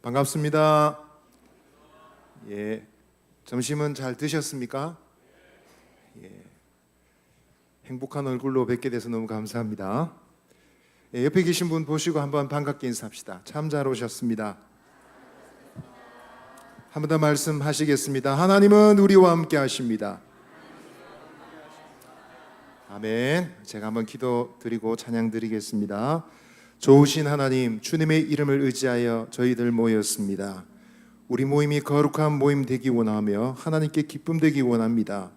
반갑습니다. 점심은 잘 드셨습니까? 행복한 얼굴로 뵙게 돼서 너무 감사합니다. 옆에 계신 분 보시고 한번 반갑게 인사합시다. 참 잘 오셨습니다. 한 번 더 말씀하시겠습니다. 하나님은 우리와 함께 하십니다. 아멘. 제가 한번 기도 드리고 찬양 드리겠습니다. 좋으신 하나님, 주님의 이름을 의지하여 저희들 모였습니다. 우리 모임이 거룩한 모임 되기 원하며 하나님께 기쁨 되기 원합니다.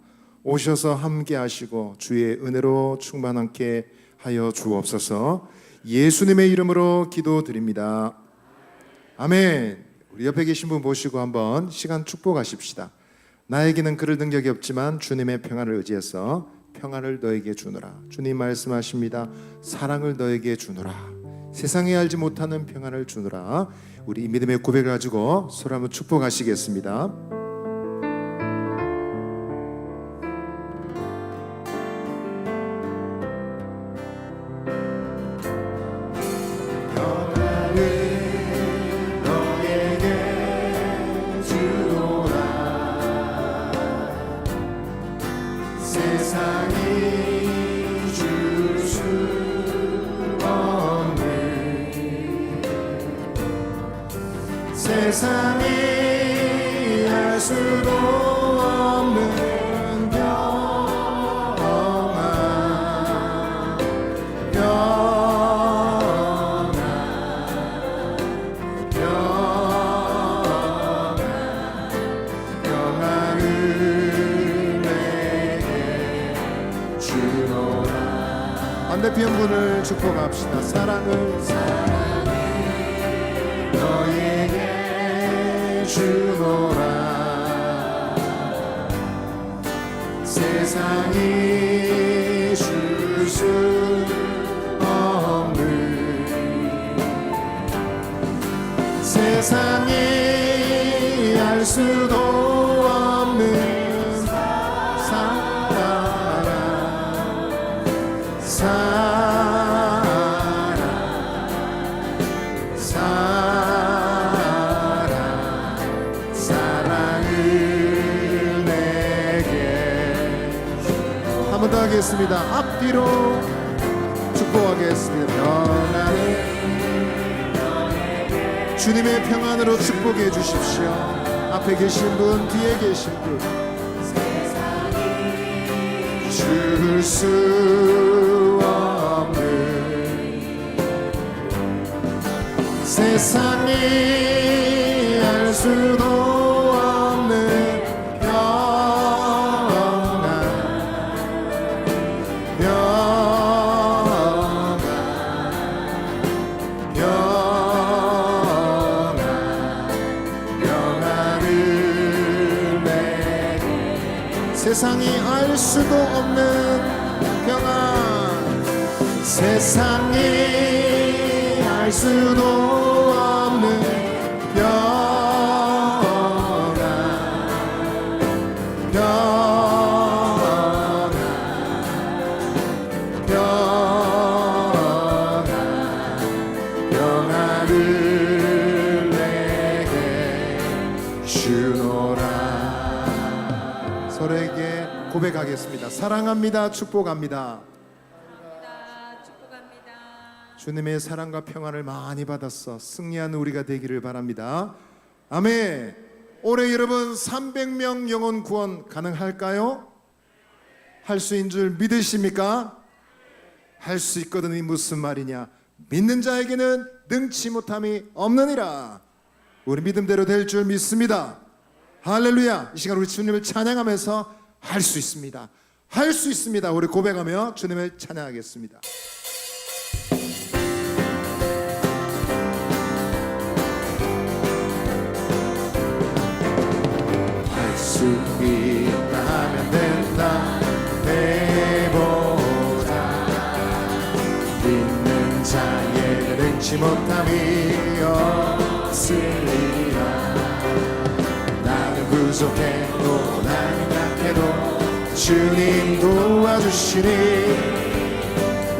오셔서 함께 하시고 주의 은혜로 충만하게 하여 주옵소서. 예수님의 이름으로 기도드립니다. 아멘. 우리 옆에 계신 분 보시고 한번 시간 축복하십시다. 나에게는 그럴 능력이 없지만 주님의 평안을 의지해서 평안을 너에게 주노라. 주님 말씀하십니다. 사랑을 너에게 주노라. 세상에 알지 못하는 평안을 주노라. 우리 믿음의 고백을 가지고 서로 한번 축복하시겠습니다. 세상이 알 수도 없는 평안을 내게 주노라. 반대편 분을 축복합시다. 사랑을 너에게 주노라. 세상이 줄 수 없는 세상이 알 수도 없는 사랑을 내게 한 번 더 하겠습니다. 앞뒤로 축복하겠습니다. 평안을 주님의 평안으로 축복해 주십시오. 앞에 계신 분, 뒤에 계신 분, 줄 수 없는 세상이 알 수도 없는 평안을 내게 세상이 알 수도 없는 평안, 세상이 알 수도 없는 평안을 내게 주노라. 서로에게 고백하겠습니다. 사랑합니다. 축복합니다. 축복합니다. 주님의 사랑과 평안을 많이 받았어 승리하는 우리가 되기를 바랍니다. 아멘. 올해 여러분 300명 영혼 구원 가능할까요? 할 수 있는 줄 믿으십니까? 할 수 있거든. 이 무슨 말이냐? 믿는 자에게는 능치 못함이 없느니라. 우리 믿음대로 될 줄 믿습니다. 할렐루야. 이 시간 우리 주님을 찬양하면서 할 수 있습니다. 할 수 있습니다. 우리 고백하며 주님을 찬양하겠습니다. 할 수 있다면 된다. 내보다 믿는 자에게 능치 못함이 없으리라. 나는 부족해도 나는 약해도 주님 도와주시니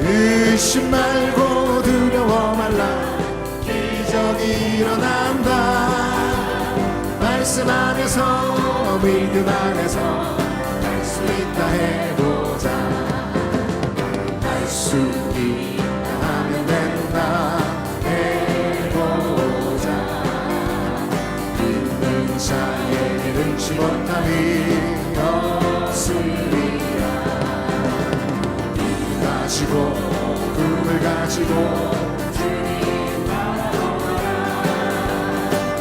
의심 말고 두려워 말라. 기적이 일어난다. 말씀 안에서 믿음 안에서 할 수 있다 해보자. 할 수 있다 하면 된다 해보자. 믿는 자의 능치 못함이 없으리라. 믿음 가지고 꿈을 가지고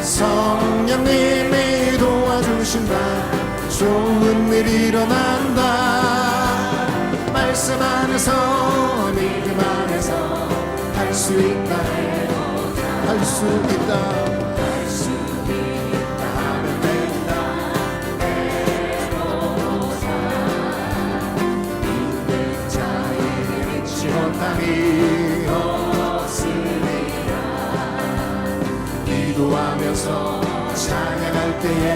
성령님이 도와주신다. 좋은 일 일어난다. 말씀 안에서 믿음 안에서 할 수 있다 할 수 있다 할 수 있다 하면 된다 해보자. 믿는 자의 믿지 못함이 없으리라. 기도하면서 찬양할 때에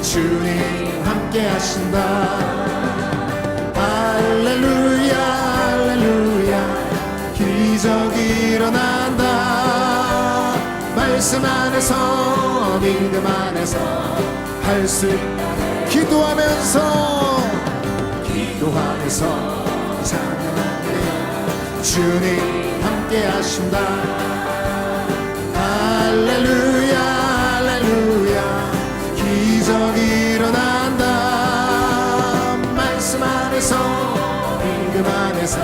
주님 함께 하신다. 할렐루야 할렐루야 기적이 일어난다. 말씀 안에서 믿음 안에서 할 수 있다. 기도하면서 찬양할 때에 주님 함께 하신다. 할렐루야 할렐루야 기적이 일어난다. 말씀 안에서 믿음 안에서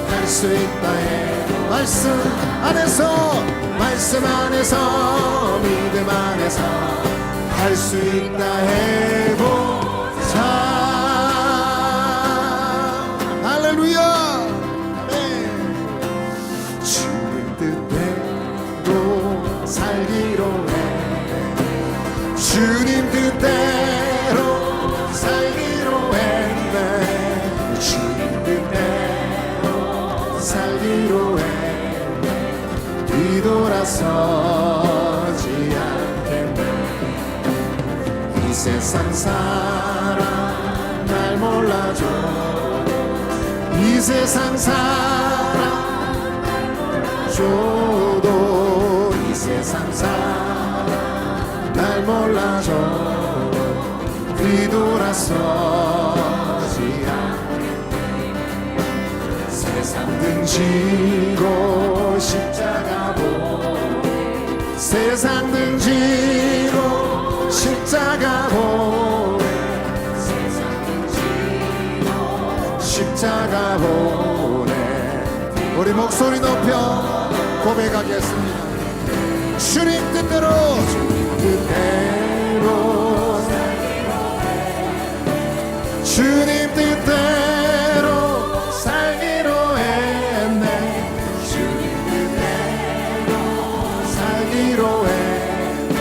할 수 있다 해. 말씀 안에서 믿음 안에서 할 수 있다 해보자. 할렐루야. 주님 뜻대로 살기로 해. 주님 뜻대로 살기로 했네. 주님 뜻대로 살기로 했네. 뒤돌아서지 않겠네. 이 세상 사람 날 몰라줘. 이 세상 사람 줘도 이 세상 사람 날 몰라줘. 뒤돌아서지 않겠네. 세상 등지고 십자가 보내. 세상 등지고 십자가 보내. 세상 등지고 십자가 보내. 우리 목소리 높여 고백하겠습니다. 주님 뜻대로 주님 뜻대로 살기로 했네. 주님 뜻대로 살기로 했네.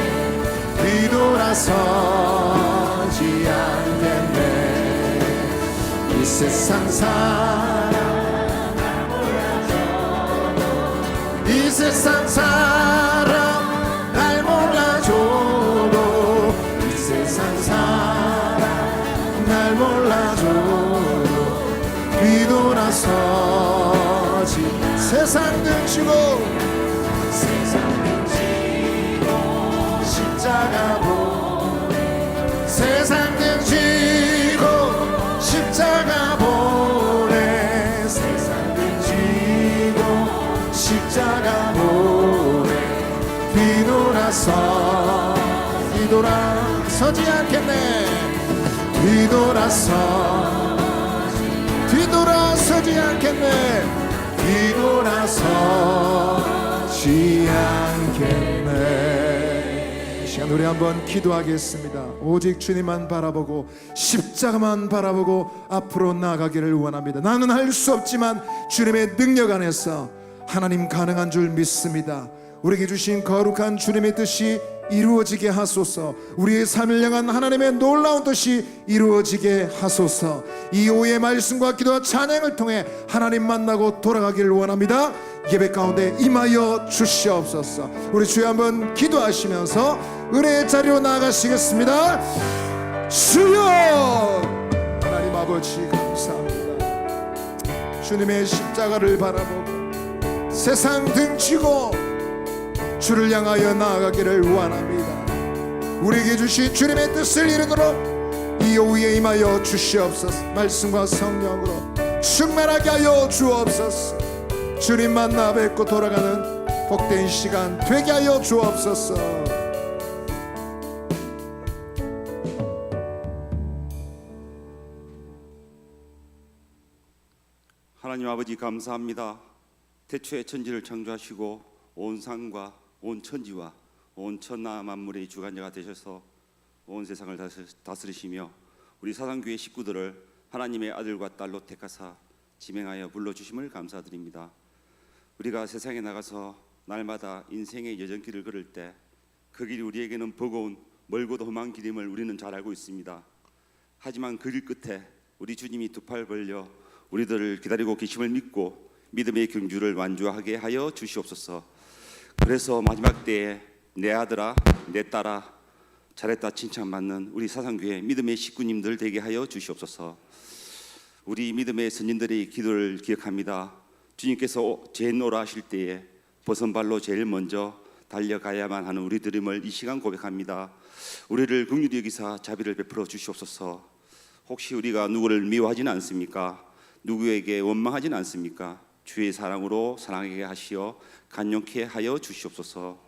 뒤돌아서지 않겠네. 이 세상 사람 이 세상 사람 날 몰라줘도 이 세상 사람 날 몰라줘도 뒤돌아서지. 세상 등지고 십자가 보내. 세상 등지고 십자가 보내. 세상 등지고 십자가 보내. 뒤돌아서지 않겠네. 뒤돌아서지 않겠네. 뒤돌아서지 않겠네. 이 시간 우리 한번 기도하겠습니다. 오직 주님만 바라보고 십자가만 바라보고 앞으로 나아가기를 원합니다. 나는 할 수 없지만 주님의 능력 안에서 하나님 가능한 줄 믿습니다. 우리에게 주신 거룩한 주님의 뜻이 이루어지게 하소서. 우리의 삶을 향한 하나님의 놀라운 뜻이 이루어지게 하소서. 이 오후의 말씀과 기도와 찬양을 통해 하나님 만나고 돌아가기를 원합니다. 예배 가운데 임하여 주시옵소서. 우리 주여 한번 기도하시면서 은혜의 자리로 나아가시겠습니다. 주여 하나님 아버지 감사합니다. 주님의 십자가를 바라보고 세상 등지고 주를 향하여 나아가기를 원합니다. 우리에게 주신 주님의 뜻을 이루도록 이 오후에 임하여 주시옵소서. 말씀과 성령으로 충만하게 하여 주옵소서. 주님 만나 뵙고 돌아가는 복된 시간 되게 하여 주옵소서. 하나님 아버지 감사합니다. 태초에 천지를 창조하시고 온 산과 온 천지와 온 천하 만물의 주관자가 되셔서 온 세상을 다스리시며 우리 사상교회 식구들을 하나님의 아들과 딸로 택하사 지명하여 불러주심을 감사드립니다. 우리가 세상에 나가서 날마다 인생의 여정길을 걸을 때 그 길이 우리에게는 버거운 멀고도 험한 길임을 우리는 잘 알고 있습니다. 하지만 그 길 끝에 우리 주님이 두 팔 벌려 우리들을 기다리고 계심을 믿고 믿음의 경주를 완주하게 하여 주시옵소서. 그래서 마지막 때에 내 아들아 내 딸아 잘했다 칭찬받는 우리 사상교회 믿음의 식구님들 되게 하여 주시옵소서. 우리 믿음의 선진들의 기도를 기억합니다. 주님께서 죄인 오라 하실 때에 벗은 발로 제일 먼저 달려가야만 하는 우리들임을 이 시간 고백합니다. 우리를 긍휼히 여기사 자비를 베풀어 주시옵소서. 혹시 우리가 누구를 미워하지는 않습니까? 누구에게 원망하지는 않습니까? 주의 사랑으로 사랑하게 하시어 간용케 하여 주시옵소서.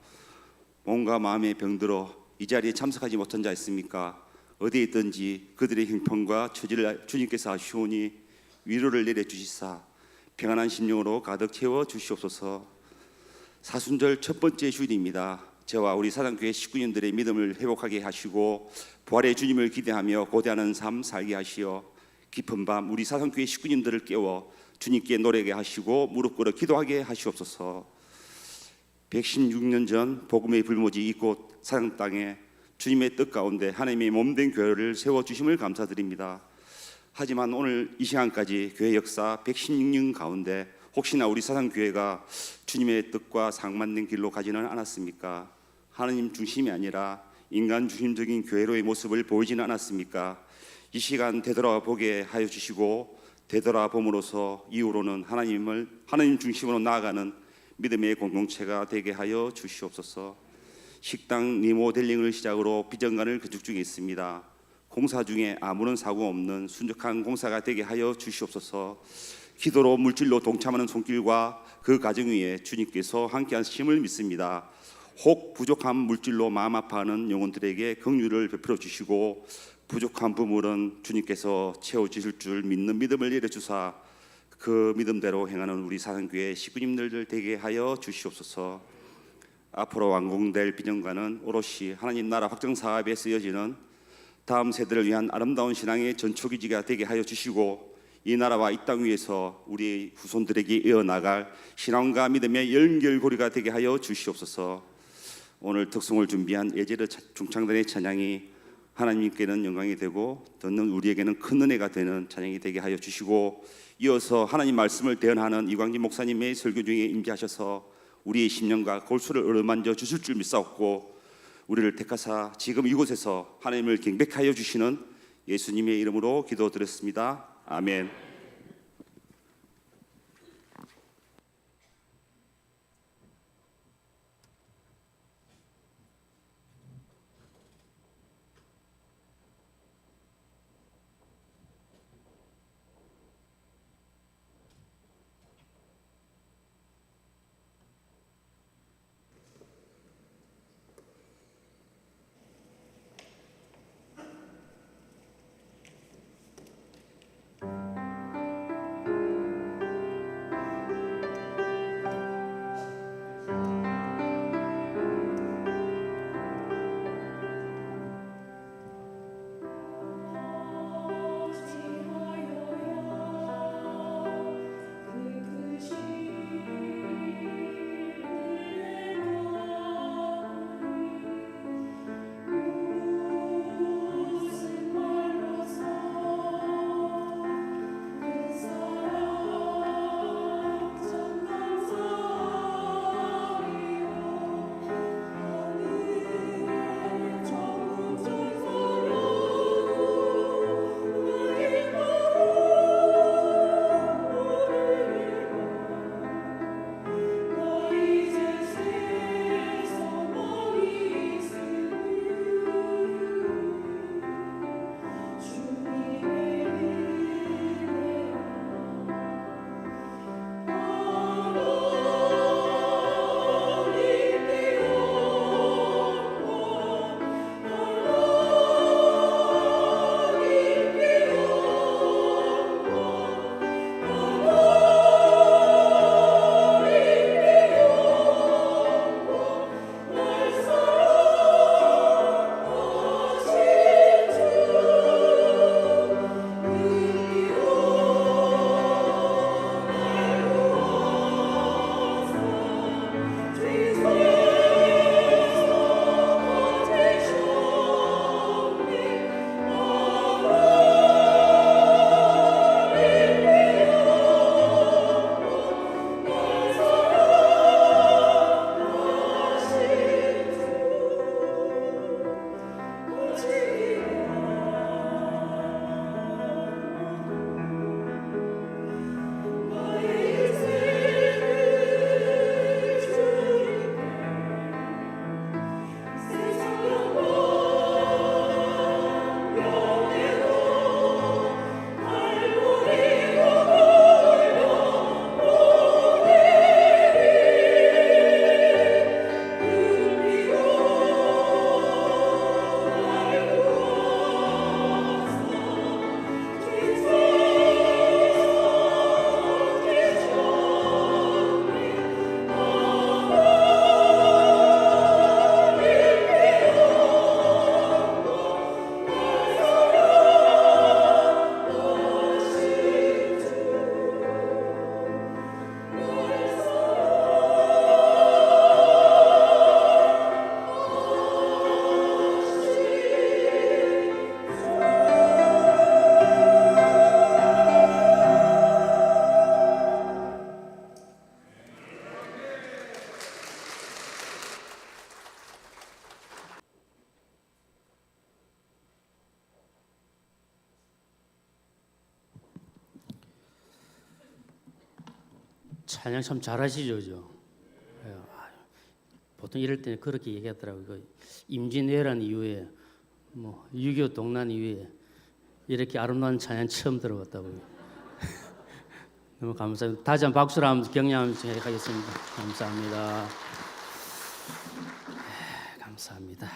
몸과 마음의 병들어 이 자리에 참석하지 못한 자 있습니까? 어디에 있든지 그들의 형편과 처지를 주님께서 아시오니 위로를 내려주시사 평안한 심령으로 가득 채워 주시옵소서. 사순절 첫 번째 주일입니다. 저와 우리 사랑교회 식구님들의 믿음을 회복하게 하시고 부활의 주님을 기대하며 고대하는 삶 살게 하시어 깊은 밤 우리 사상교회 식구님들을 깨워 주님께 노래하게 하시고 무릎 꿇어 기도하게 하시옵소서. 116년 전 복음의 불모지 이곳 사랑 땅에 주님의 뜻 가운데 하나님의 몸된 교회를 세워주심을 감사드립니다. 하지만 오늘 이 시간까지 교회 역사 116년 가운데 혹시나 우리 사상교회가 주님의 뜻과 상반된 길로 가지는 않았습니까? 하나님 중심이 아니라 인간 중심적인 교회로의 모습을 보이지는 않았습니까? 이 시간 되돌아보게 하여 주시고 되돌아봄으로써 이후로는 하나님 중심으로 나아가는 믿음의 공동체가 되게 하여 주시옵소서. 식당 리모델링을 시작으로 비전관을 건축 중에 있습니다. 공사 중에 아무런 사고 없는 순적한 공사가 되게 하여 주시옵소서. 기도로 물질로 동참하는 손길과 그 가정 위에 주님께서 함께하심을 믿습니다. 혹 부족한 물질로 마음 아파하는 영혼들에게 긍휼을 베풀어 주시고 부족한 부물은 주님께서 채워주실 줄 믿는 믿음을 내려주사 그 믿음대로 행하는 우리 사랑교회 식구님들 되게 하여 주시옵소서. 앞으로 완공될 비전과는 오롯이 하나님 나라 확정 사업에 쓰여지는 다음 세대를 위한 아름다운 신앙의 전초기지가 되게 하여 주시고 이 나라와 이 땅 위에서 우리 후손들에게 이어나갈 신앙과 믿음의 연결고리가 되게 하여 주시옵소서. 오늘 특송을 준비한 예제르 중창단의 찬양이 하나님께는 영광이 되고 듣는 우리에게는 큰 은혜가 되는 찬양이 되게 하여 주시고 이어서 하나님 말씀을 대언하는 이광진 목사님의 설교 중에 임재하셔서 우리의 심령과 골수를 어루만져 주실 줄 믿사옵고 우리를 택하사 지금 이곳에서 하나님을 경배하여 주시는 예수님의 이름으로 기도드렸습니다. 아멘. 찬양 참 잘하시죠, 그죠? 보통 이럴 때는 그렇게 얘기하더라고요. 임진왜란 이후에, 6.25 동란 이후에 이렇게 아름다운 찬양 처음 들어봤다고요. 너무 감사합니다. 다시 한번 박수로 한번 격려하면서 하겠습니다. 감사합니다. 감사합니다.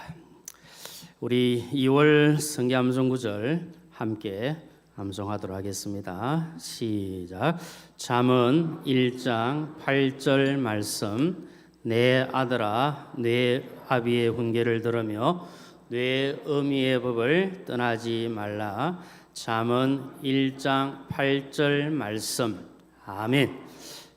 우리 2월 성경 암송 구절 함께 암송하도록 하겠습니다. 시작. 잠언 1장 8절 말씀. 내 아들아, 내 아비의 훈계를 들으며 내 어미의 법을 떠나지 말라. 잠언 1장 8절 말씀. 아멘.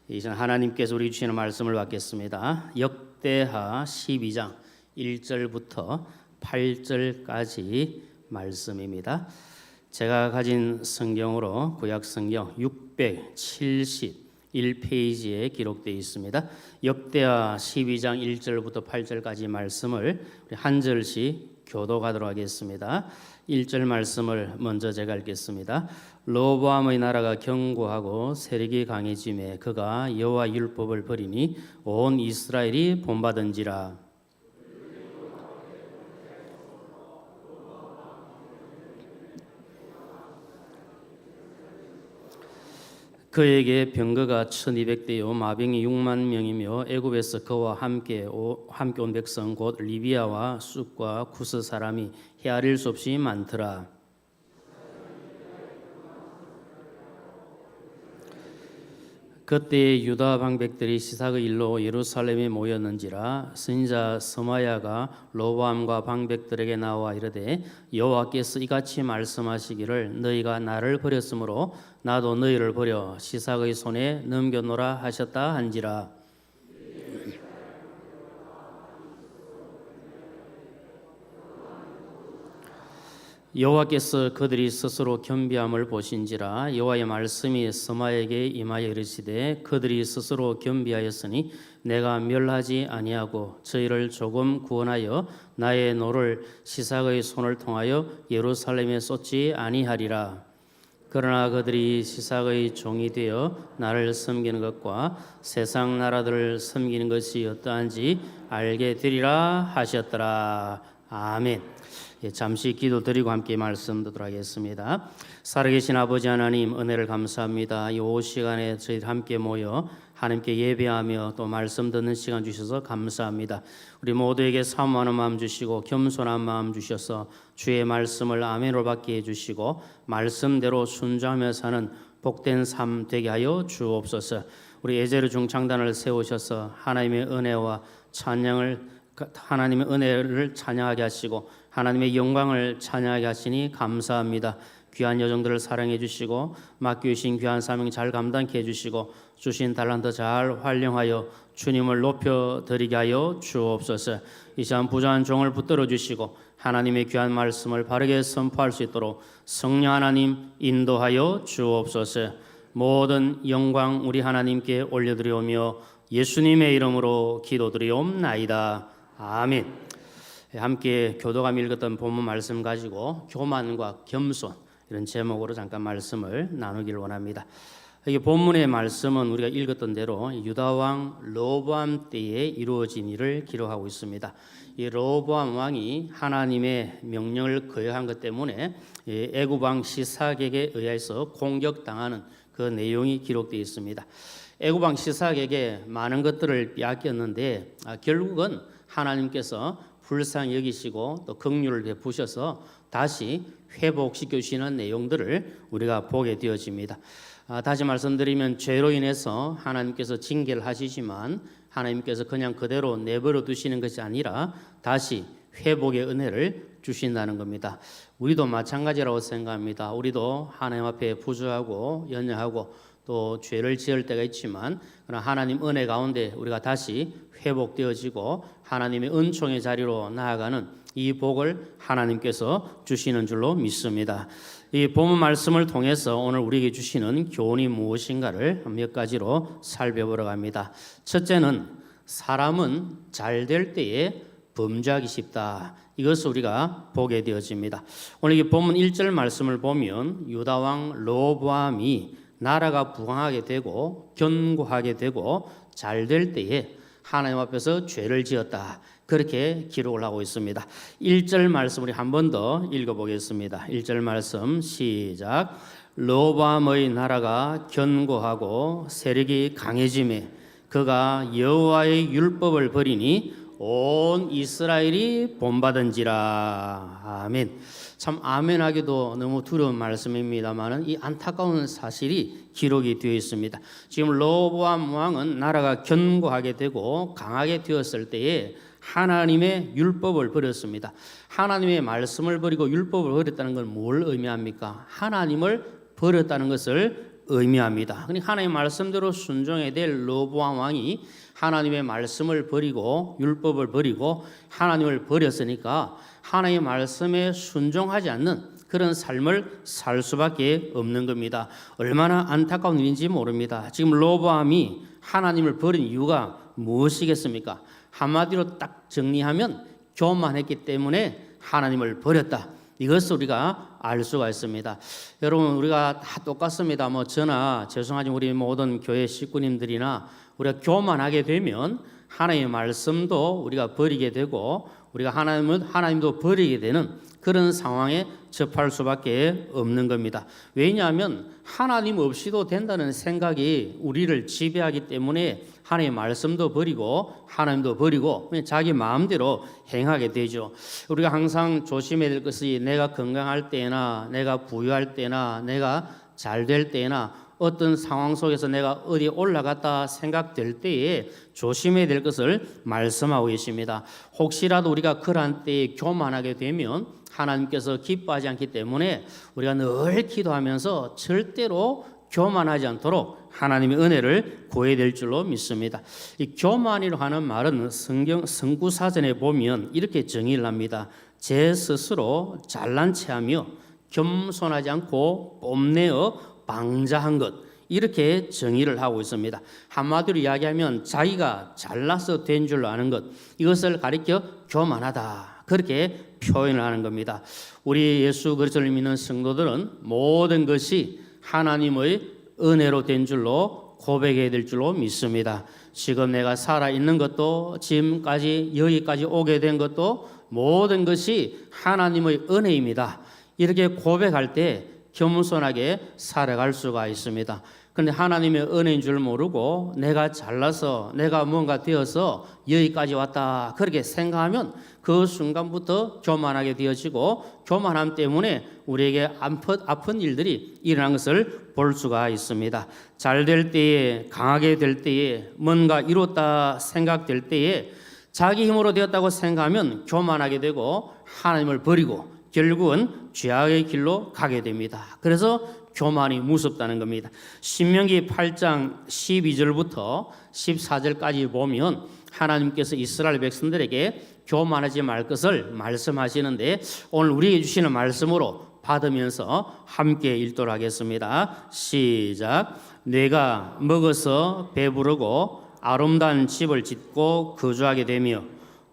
이제 하나님께서 우리 주시는 말씀을 받겠습니다. 역대하 12장 1절부터 8절까지 말씀입니다. 제가 가진 성경으로 구약 성경 671페이지에 기록되어 있습니다. 역대하 12장 1절부터 8절까지 말씀을 우리 한 절씩 교독하도록 하겠습니다. 1절 말씀을 먼저 제가 읽겠습니다. 로보암의 나라가 견고하고 세력이 강해짐에 그가 여호와 율법을 버리니 온 이스라엘이 본받은지라. 그에게 병거가 1200대요 마병이 6만 명이며 애굽에서 그와 함께 온 백성 곧 리비아와 쑥과 쿠스 사람이 헤아릴 수 없이 많더라. 그때 유다 방백들이 시삭의 일로 예루살렘에 모였는지라. 선지자 스마야가 로보암과 방백들에게 나와 이르되 여호와께서 이같이 말씀하시기를 너희가 나를 버렸으므로 나도 너희를 버려 시삭의 손에 넘겨노라 하셨다 한지라. 여호와께서 그들이 스스로 겸비함을 보신지라. 여호와의 말씀이 스마에게 임하여 이르시되 그들이 스스로 겸비하였으니 내가 멸하지 아니하고 저희를 조금 구원하여 나의 노를 시삭의 손을 통하여 예루살렘에 쏟지 아니하리라. 그러나 그들이 시삭의 종이 되어 나를 섬기는 것과 세상 나라들을 섬기는 것이 어떠한지 알게 되리라 하셨더라. 아멘. 잠시 기도드리고 함께 말씀 듣도록 하겠습니다. 살아계신 아버지 하나님, 은혜를 감사합니다. 이 시간에 저희들 함께 모여 하나님께 예배하며 또 말씀 듣는 시간 주셔서 감사합니다. 우리 모두에게 사모하는 마음 주시고 겸손한 마음 주셔서 주의 말씀을 아멘으로 받게 해주시고 말씀대로 순종하며 사는 복된 삶 되게 하여 주옵소서. 우리 에제르 중창단을 세우셔서 하나님의 은혜와 하나님의 은혜를 찬양하게 하시고 하나님의 영광을 찬양하게 하시니 감사합니다. 귀한 여정들을 사랑해 주시고 맡겨주신 귀한 사명 잘 감당케 해주시고 주신 달란트 잘 활용하여 주님을 높여드리게 하여 주옵소서. 이 시간 부자한 종을 붙들어 주시고 하나님의 귀한 말씀을 바르게 선포할 수 있도록 성령 하나님 인도하여 주옵소서. 모든 영광 우리 하나님께 올려드리오며 예수님의 이름으로 기도드리옵나이다. 아멘. 함께 교도감 읽었던 본문 말씀 가지고 교만과 겸손 이런 제목으로 잠깐 말씀을 나누기를 원합니다. 이 본문의 말씀은 우리가 읽었던 대로 유다왕 로보암 때에 이루어진 일을 기록하고 있습니다. 이 로보암 왕이 하나님의 명령을 거역한 것 때문에 애굽 왕 시삭에게 의해서 공격당하는 그 내용이 기록되어 있습니다. 애굽 왕 시삭에게 많은 것들을 빼앗겼는데 결국은 하나님께서 불쌍히 여기시고 또 긍휼을 베푸셔서 다시 회복시켜 주시는 내용들을 우리가 보게 되어집니다. 다시 말씀드리면 죄로 인해서 하나님께서 징계를 하시지만 하나님께서 그냥 그대로 내버려 두시는 것이 아니라 다시 회복의 은혜를 주신다는 겁니다. 우리도 마찬가지라고 생각합니다. 우리도 하나님 앞에 부주하고 연약하고 또 죄를 지을 때가 있지만 그러나 하나님 은혜 가운데 우리가 다시 회복되어지고 하나님의 은총의 자리로 나아가는 이 복을 하나님께서 주시는 줄로 믿습니다. 이 본문 말씀을 통해서 오늘 우리에게 주시는 교훈이 무엇인가를 몇 가지로 살펴보러 갑니다. 첫째는 사람은 잘 될 때에 범죄하기 쉽다. 이것을 우리가 보게 되어집니다. 오늘 이 본문 1절 말씀을 보면 유다왕 로보암이 나라가 부강하게 되고 견고하게 되고 잘 될 때에 하나님 앞에서 죄를 지었다. 그렇게 기록을 하고 있습니다. 1절 말씀 우리 한 번 더 읽어보겠습니다. 1절 말씀 시작. 로보암의 나라가 견고하고 세력이 강해짐에 그가 여호와의 율법을 버리니 온 이스라엘이 본받은지라. 아멘. 참 아멘하기도 너무 두려운 말씀입니다만은 이 안타까운 사실이 기록이 되어 있습니다. 지금 로보암 왕은 나라가 견고하게 되고 강하게 되었을 때에 하나님의 율법을 버렸습니다. 하나님의 말씀을 버리고 율법을 버렸다는 건 뭘 의미합니까? 하나님을 버렸다는 것을 의미합니다. 그러니까 하나님의 말씀대로 순종해야 될 로보암 왕이 하나님의 말씀을 버리고 율법을 버리고 하나님을 버렸으니까 하나님의 말씀에 순종하지 않는 그런 삶을 살 수밖에 없는 겁니다. 얼마나 안타까운 일인지 모릅니다. 지금 로보암이 하나님을 버린 이유가 무엇이겠습니까? 한마디로 딱 정리하면 교만했기 때문에 하나님을 버렸다. 이것을 우리가 알 수가 있습니다. 여러분 우리가 다 똑같습니다. 저나 죄송하지만 우리 모든 교회 식구님들이나 우리가 교만하게 되면 하나님의 말씀도 우리가 버리게 되고 우리가 하나님도 버리게 되는 그런 상황에 접할 수밖에 없는 겁니다. 왜냐하면 하나님 없이도 된다는 생각이 우리를 지배하기 때문에 하나님의 말씀도 버리고 하나님도 버리고 그냥 자기 마음대로 행하게 되죠. 우리가 항상 조심해야 될 것이 내가 건강할 때나 내가 부유할 때나 내가 잘 될 때나 어떤 상황 속에서 내가 어디 올라갔다 생각될 때에 조심해야 될 것을 말씀하고 계십니다. 혹시라도 우리가 그러한 때에 교만하게 되면 하나님께서 기뻐하지 않기 때문에 우리가 늘 기도하면서 절대로 교만하지 않도록 하나님의 은혜를 구해야 될 줄로 믿습니다. 이 교만이라고 하는 말은 성구사전에 보면 이렇게 정의를 합니다. 제 스스로 잘난 체하며 겸손하지 않고 뽐내어 방자한 것, 이렇게 정의를 하고 있습니다. 한마디로 이야기하면 자기가 잘나서 된 줄로 아는 것, 이것을 가리켜 교만하다, 그렇게 표현을 하는 겁니다. 우리 예수 그리스도를 믿는 성도들은 모든 것이 하나님의 은혜로 된 줄로 고백해야 될 줄로 믿습니다. 지금 내가 살아있는 것도 지금까지 여기까지 오게 된 것도 모든 것이 하나님의 은혜입니다. 이렇게 고백할 때 겸손하게 살아갈 수가 있습니다. 그런데 하나님의 은혜인 줄 모르고 내가 잘나서 내가 뭔가 되어서 여기까지 왔다 그렇게 생각하면 그 순간부터 교만하게 되어지고 교만함 때문에 우리에게 아픈 일들이 일어난 것을 볼 수가 있습니다. 잘 될 때에 강하게 될 때에 뭔가 이뤘다 생각될 때에 자기 힘으로 되었다고 생각하면 교만하게 되고 하나님을 버리고 결국은 죄악의 길로 가게 됩니다. 그래서 교만이 무섭다는 겁니다. 신명기 8장 12절부터 14절까지 보면 하나님께서 이스라엘 백성들에게 교만하지 말 것을 말씀하시는데 오늘 우리에게 주시는 말씀으로 받으면서 함께 읽도록 하겠습니다. 시작. 내가 먹어서 배부르고 아름다운 집을 짓고 거주하게 되며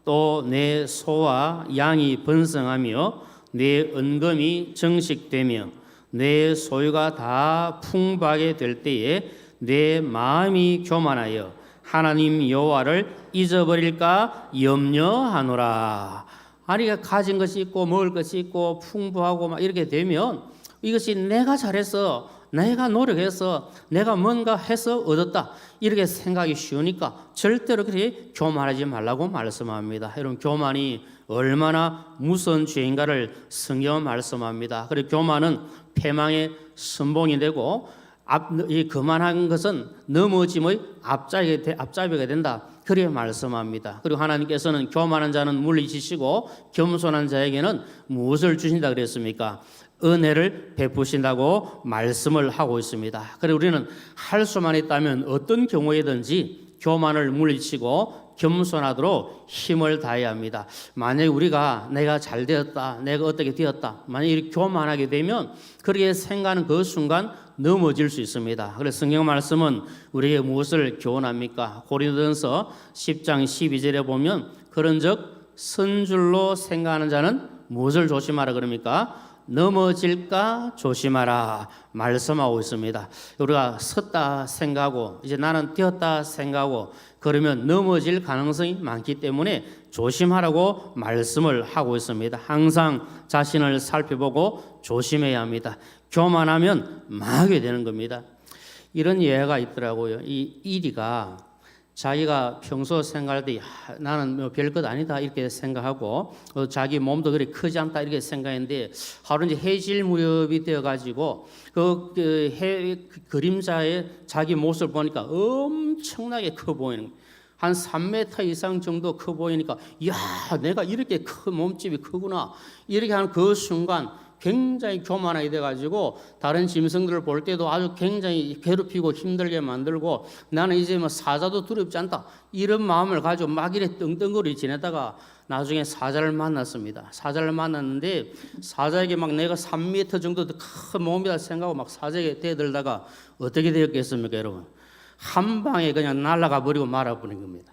또 내 소와 양이 번성하며 내 은금이 정식되며 내 소유가 다 풍부하게 될 때에 내 마음이 교만하여 하나님 여호와를 잊어버릴까 염려하노라. 아니 가진 것이 있고 먹을 것이 있고 풍부하고 막 이렇게 되면 이것이 내가 잘해서 내가 노력해서 내가 뭔가 해서 얻었다 이렇게 생각이 쉬우니까 절대로 그렇게 교만하지 말라고 말씀합니다. 여러분 교만이 얼마나 무서운 죄인가를 성경은 말씀합니다. 그리고 교만은 패망의 선봉이 되고 이 거만한 것은 넘어짐의 앞잡이가 된다. 그렇게 말씀합니다. 그리고 하나님께서는 교만한 자는 물리치시고 겸손한 자에게는 무엇을 주신다 그랬습니까? 은혜를 베푸신다고 말씀을 하고 있습니다. 그리고 우리는 할 수만 있다면 어떤 경우에든지 교만을 물리치고 겸손하도록 힘을 다해야 합니다. 만약에 우리가 내가 잘 되었다, 내가 어떻게 되었다, 만약에 이렇게 교만하게 되면 그렇게 생각하는 그 순간 넘어질 수 있습니다. 그래서 성경 말씀은 우리에게 무엇을 교훈합니까? 고린도전서 10장 12절에 보면 그런즉 선줄로 생각하는 자는 무엇을 조심하라 그럽니까? 넘어질까 조심하라 말씀하고 있습니다. 우리가 섰다 생각하고 이제 나는 뛰었다 생각하고 그러면 넘어질 가능성이 많기 때문에 조심하라고 말씀을 하고 있습니다. 항상 자신을 살펴보고 조심해야 합니다. 교만하면 망하게 되는 겁니다. 이런 예가 있더라고요. 이 이리가 자기가 평소 생각할 때 나는 뭐 별것 아니다 이렇게 생각하고 자기 몸도 그렇게 크지 않다 이렇게 생각했는데 하루 이제 해질 무렵이 되어 가지고 해 그림자에 자기 모습을 보니까 엄청나게 커 보이는 거예요. 한 3m 이상 정도 커 보이니까 이야 내가 이렇게 큰 몸집이 크구나 이렇게 하는 그 순간 굉장히 교만하게 돼가지고 다른 짐승들을 볼 때도 아주 굉장히 괴롭히고 힘들게 만들고 나는 이제 뭐 사자도 두렵지 않다 이런 마음을 가지고 막 이래 떵떵거리 지내다가 나중에 사자를 만났습니다. 사자를 만났는데 사자에게 막 내가 3m 정도 큰 몸이다 생각하고 막 사자에게 대들다가 어떻게 되었겠습니까 여러분? 한 방에 그냥 날아가 버리고 말아버린 겁니다.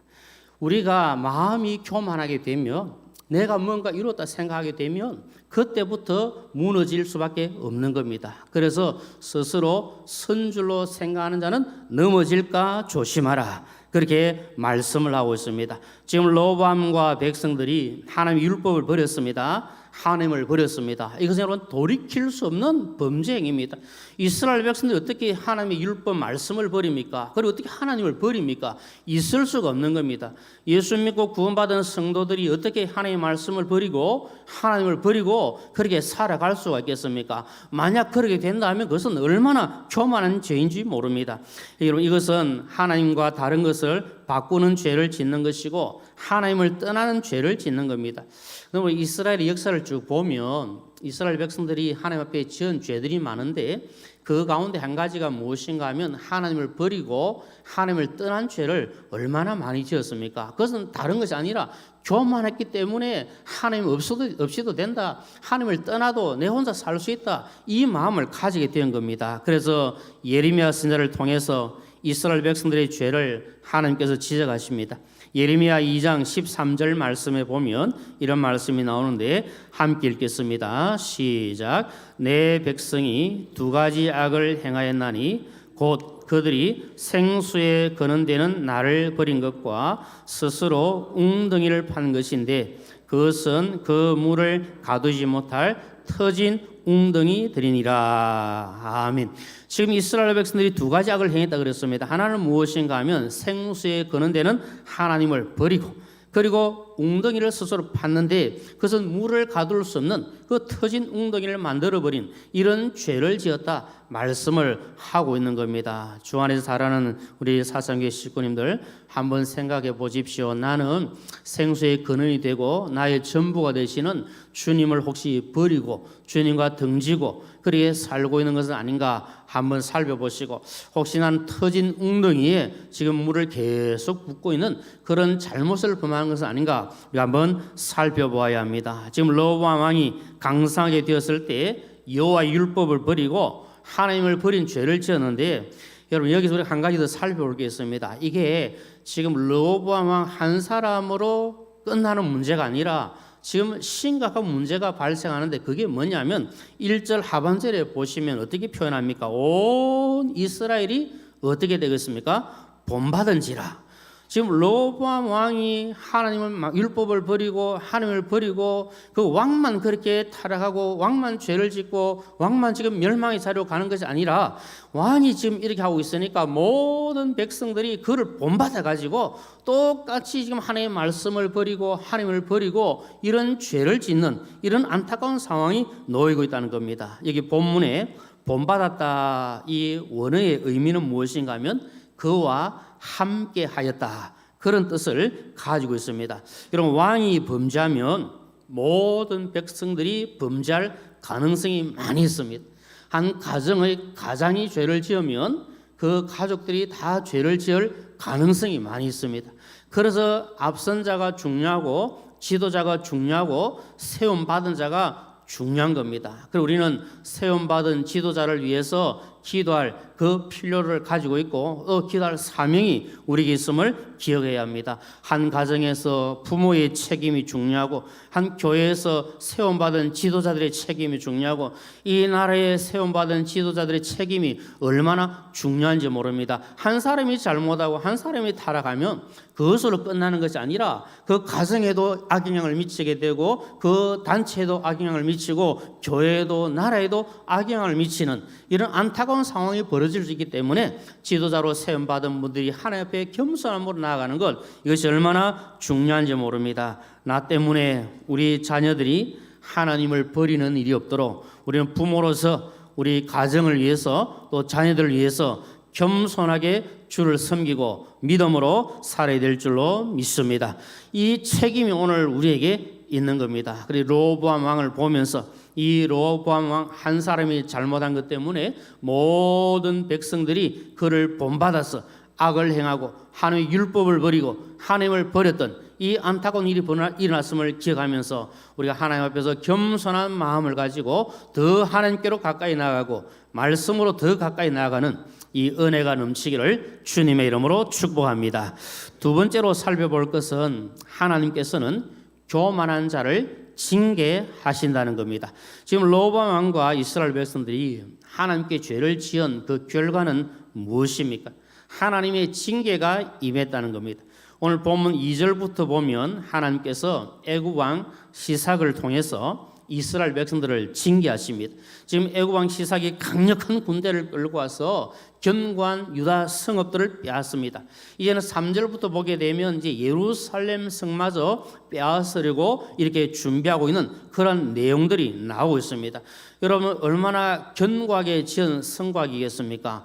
우리가 마음이 교만하게 되면 내가 뭔가 이뤘다 생각하게 되면 그때부터 무너질 수밖에 없는 겁니다. 그래서 스스로 선줄로 생각하는 자는 넘어질까 조심하라. 그렇게 말씀을 하고 있습니다. 지금 로밤과 백성들이 하나님의 율법을 버렸습니다. 하나님을 버렸습니다. 이것은 여러분 돌이킬 수 없는 범죄 행위입니다. 이스라엘 백성들이 어떻게 하나님의 율법 말씀을 버립니까? 그리고 어떻게 하나님을 버립니까? 있을 수가 없는 겁니다. 예수 믿고 구원받은 성도들이 어떻게 하나님의 말씀을 버리고 하나님을 버리고 그렇게 살아갈 수가 있겠습니까? 만약 그렇게 된다면 그것은 얼마나 교만한 죄인지 모릅니다. 여러분 이것은 하나님과 다른 것을 바꾸는 죄를 짓는 것이고 하나님을 떠나는 죄를 짓는 겁니다. 그러면 이스라엘의 역사를 쭉 보면 이스라엘 백성들이 하나님 앞에 지은 죄들이 많은데 그 가운데 한 가지가 무엇인가 하면 하나님을 버리고 하나님을 떠난 죄를 얼마나 많이 지었습니까? 그것은 다른 것이 아니라 교만했기 때문에 하나님 없이도 된다. 하나님을 떠나도 내 혼자 살 수 있다. 이 마음을 가지게 된 겁니다. 그래서 예레미야 선지자를 통해서 이스라엘 백성들의 죄를 하나님께서 지적하십니다. 예레미야 2장 13절 말씀에 보면 이런 말씀이 나오는데 함께 읽겠습니다. 시작. 내 백성이 두 가지 악을 행하였나니 곧 그들이 생수에 거는 데는 나를 버린 것과 스스로 웅덩이를 판 것인데 그것은 그 물을 가두지 못할 터진 웅덩이들이니라. 아멘. 지금 이스라엘 백성들이 두 가지 악을 행했다 그랬습니다. 하나는 무엇인가 하면 생수에 거는 데는 하나님을 버리고 그리고 웅덩이를 스스로 팠는데 그것은 물을 가둘 수 없는 그 터진 웅덩이를 만들어버린 이런 죄를 지었다 말씀을 하고 있는 겁니다. 주 안에서 살아가는 우리 사상교회 식구님들 한번 생각해 보십시오. 나는 생수의 근원이 되고 나의 전부가 되시는 주님을 혹시 버리고 주님과 등지고 그렇게 살고 있는 것은 아닌가 한번 살펴보시고 혹시 난 터진 웅덩이에 지금 물을 계속 붓고 있는 그런 잘못을 범하는 것은 아닌가 우리가 한번 살펴보아야 합니다. 지금 로보암 왕이 강성하게 되었을 때 여호와의 율법을 버리고 하나님을 버린 죄를 지었는데 여러분 여기서 우리가 한 가지 더 살펴볼 게 있습니다. 이게 지금 르호보암 왕 한 사람으로 끝나는 문제가 아니라 지금 심각한 문제가 발생하는데 그게 뭐냐면 1절 하반절에 보시면 어떻게 표현합니까? 온 이스라엘이 어떻게 되겠습니까? 본받은지라. 지금 르호보암 왕이 하나님을 율법을 버리고 하나님을 버리고 그 왕만 그렇게 타락하고 왕만 죄를 짓고 왕만 지금 멸망의 자리로 가는 것이 아니라 왕이 지금 이렇게 하고 있으니까 모든 백성들이 그를 본받아 가지고 똑같이 지금 하나님의 말씀을 버리고 하나님을 버리고 이런 죄를 짓는 이런 안타까운 상황이 놓이고 있다는 겁니다. 여기 본문에 본받았다 이 원어의 의미는 무엇인가 하면 그와 함께 하였다 그런 뜻을 가지고 있습니다. 여러분 왕이 범죄하면 모든 백성들이 범죄할 가능성이 많이 있습니다. 한 가정의 가장이 죄를 지으면 그 가족들이 다 죄를 지을 가능성이 많이 있습니다. 그래서 앞선 자가 중요하고 지도자가 중요하고 세움받은 자가 중요한 겁니다. 그리고 우리는 세움받은 지도자를 위해서 기도할 그 필요를 가지고 있고 기도할 사명이 우리에게 있음을 기억해야 합니다. 한 가정에서 부모의 책임이 중요하고 한 교회에서 세움받은 지도자들의 책임이 중요하고 이 나라에 세움받은 지도자들의 책임이 얼마나 중요한지 모릅니다. 한 사람이 잘못하고 한 사람이 타락하면 그것으로 끝나는 것이 아니라 그 가정에도 악영향을 미치게 되고 그 단체에도 악영향을 미치고 교회에도 나라에도 악영향을 미치는 이런 안타까운 상황이 벌어질 수 있기 때문에 지도자로 세움받은 분들이 하나님 앞에 겸손함으로 나아가는 것, 이것이 얼마나 중요한지 모릅니다. 나 때문에 우리 자녀들이 하나님을 버리는 일이 없도록 우리는 부모로서 우리 가정을 위해서 또 자녀들을 위해서 겸손하게 주를 섬기고 믿음으로 살아야 될 줄로 믿습니다. 이 책임이 오늘 우리에게 있는 겁니다. 그리고 로보암 왕을 보면서 이 로보암 왕 한 사람이 잘못한 것 때문에 모든 백성들이 그를 본받아서 악을 행하고 하나님의 율법을 버리고 하나님을 버렸던 이 안타까운 일이 일어났음을 기억하면서 우리가 하나님 앞에서 겸손한 마음을 가지고 더 하나님께로 가까이 나아가고 말씀으로 더 가까이 나아가는 이 은혜가 넘치기를 주님의 이름으로 축복합니다. 두 번째로 살펴볼 것은 하나님께서는 교만한 자를 징계하신다는 겁니다. 지금 로보암 왕과 이스라엘 백성들이 하나님께 죄를 지은 그 결과는 무엇입니까? 하나님의 징계가 임했다는 겁니다. 오늘 본문 2절부터 보면 하나님께서 애굽 왕 시삭을 통해서 이스라엘 백성들을 징계하십니다. 지금 애굽 왕 시삭이 강력한 군대를 끌고 와서 견고한 유다 성읍들을 빼앗습니다. 이제는 3절부터 보게 되면 이제 예루살렘 성마저 빼앗으려고 이렇게 준비하고 있는 그런 내용들이 나오고 있습니다. 여러분 얼마나 견고하게 지은 성곽이겠습니까?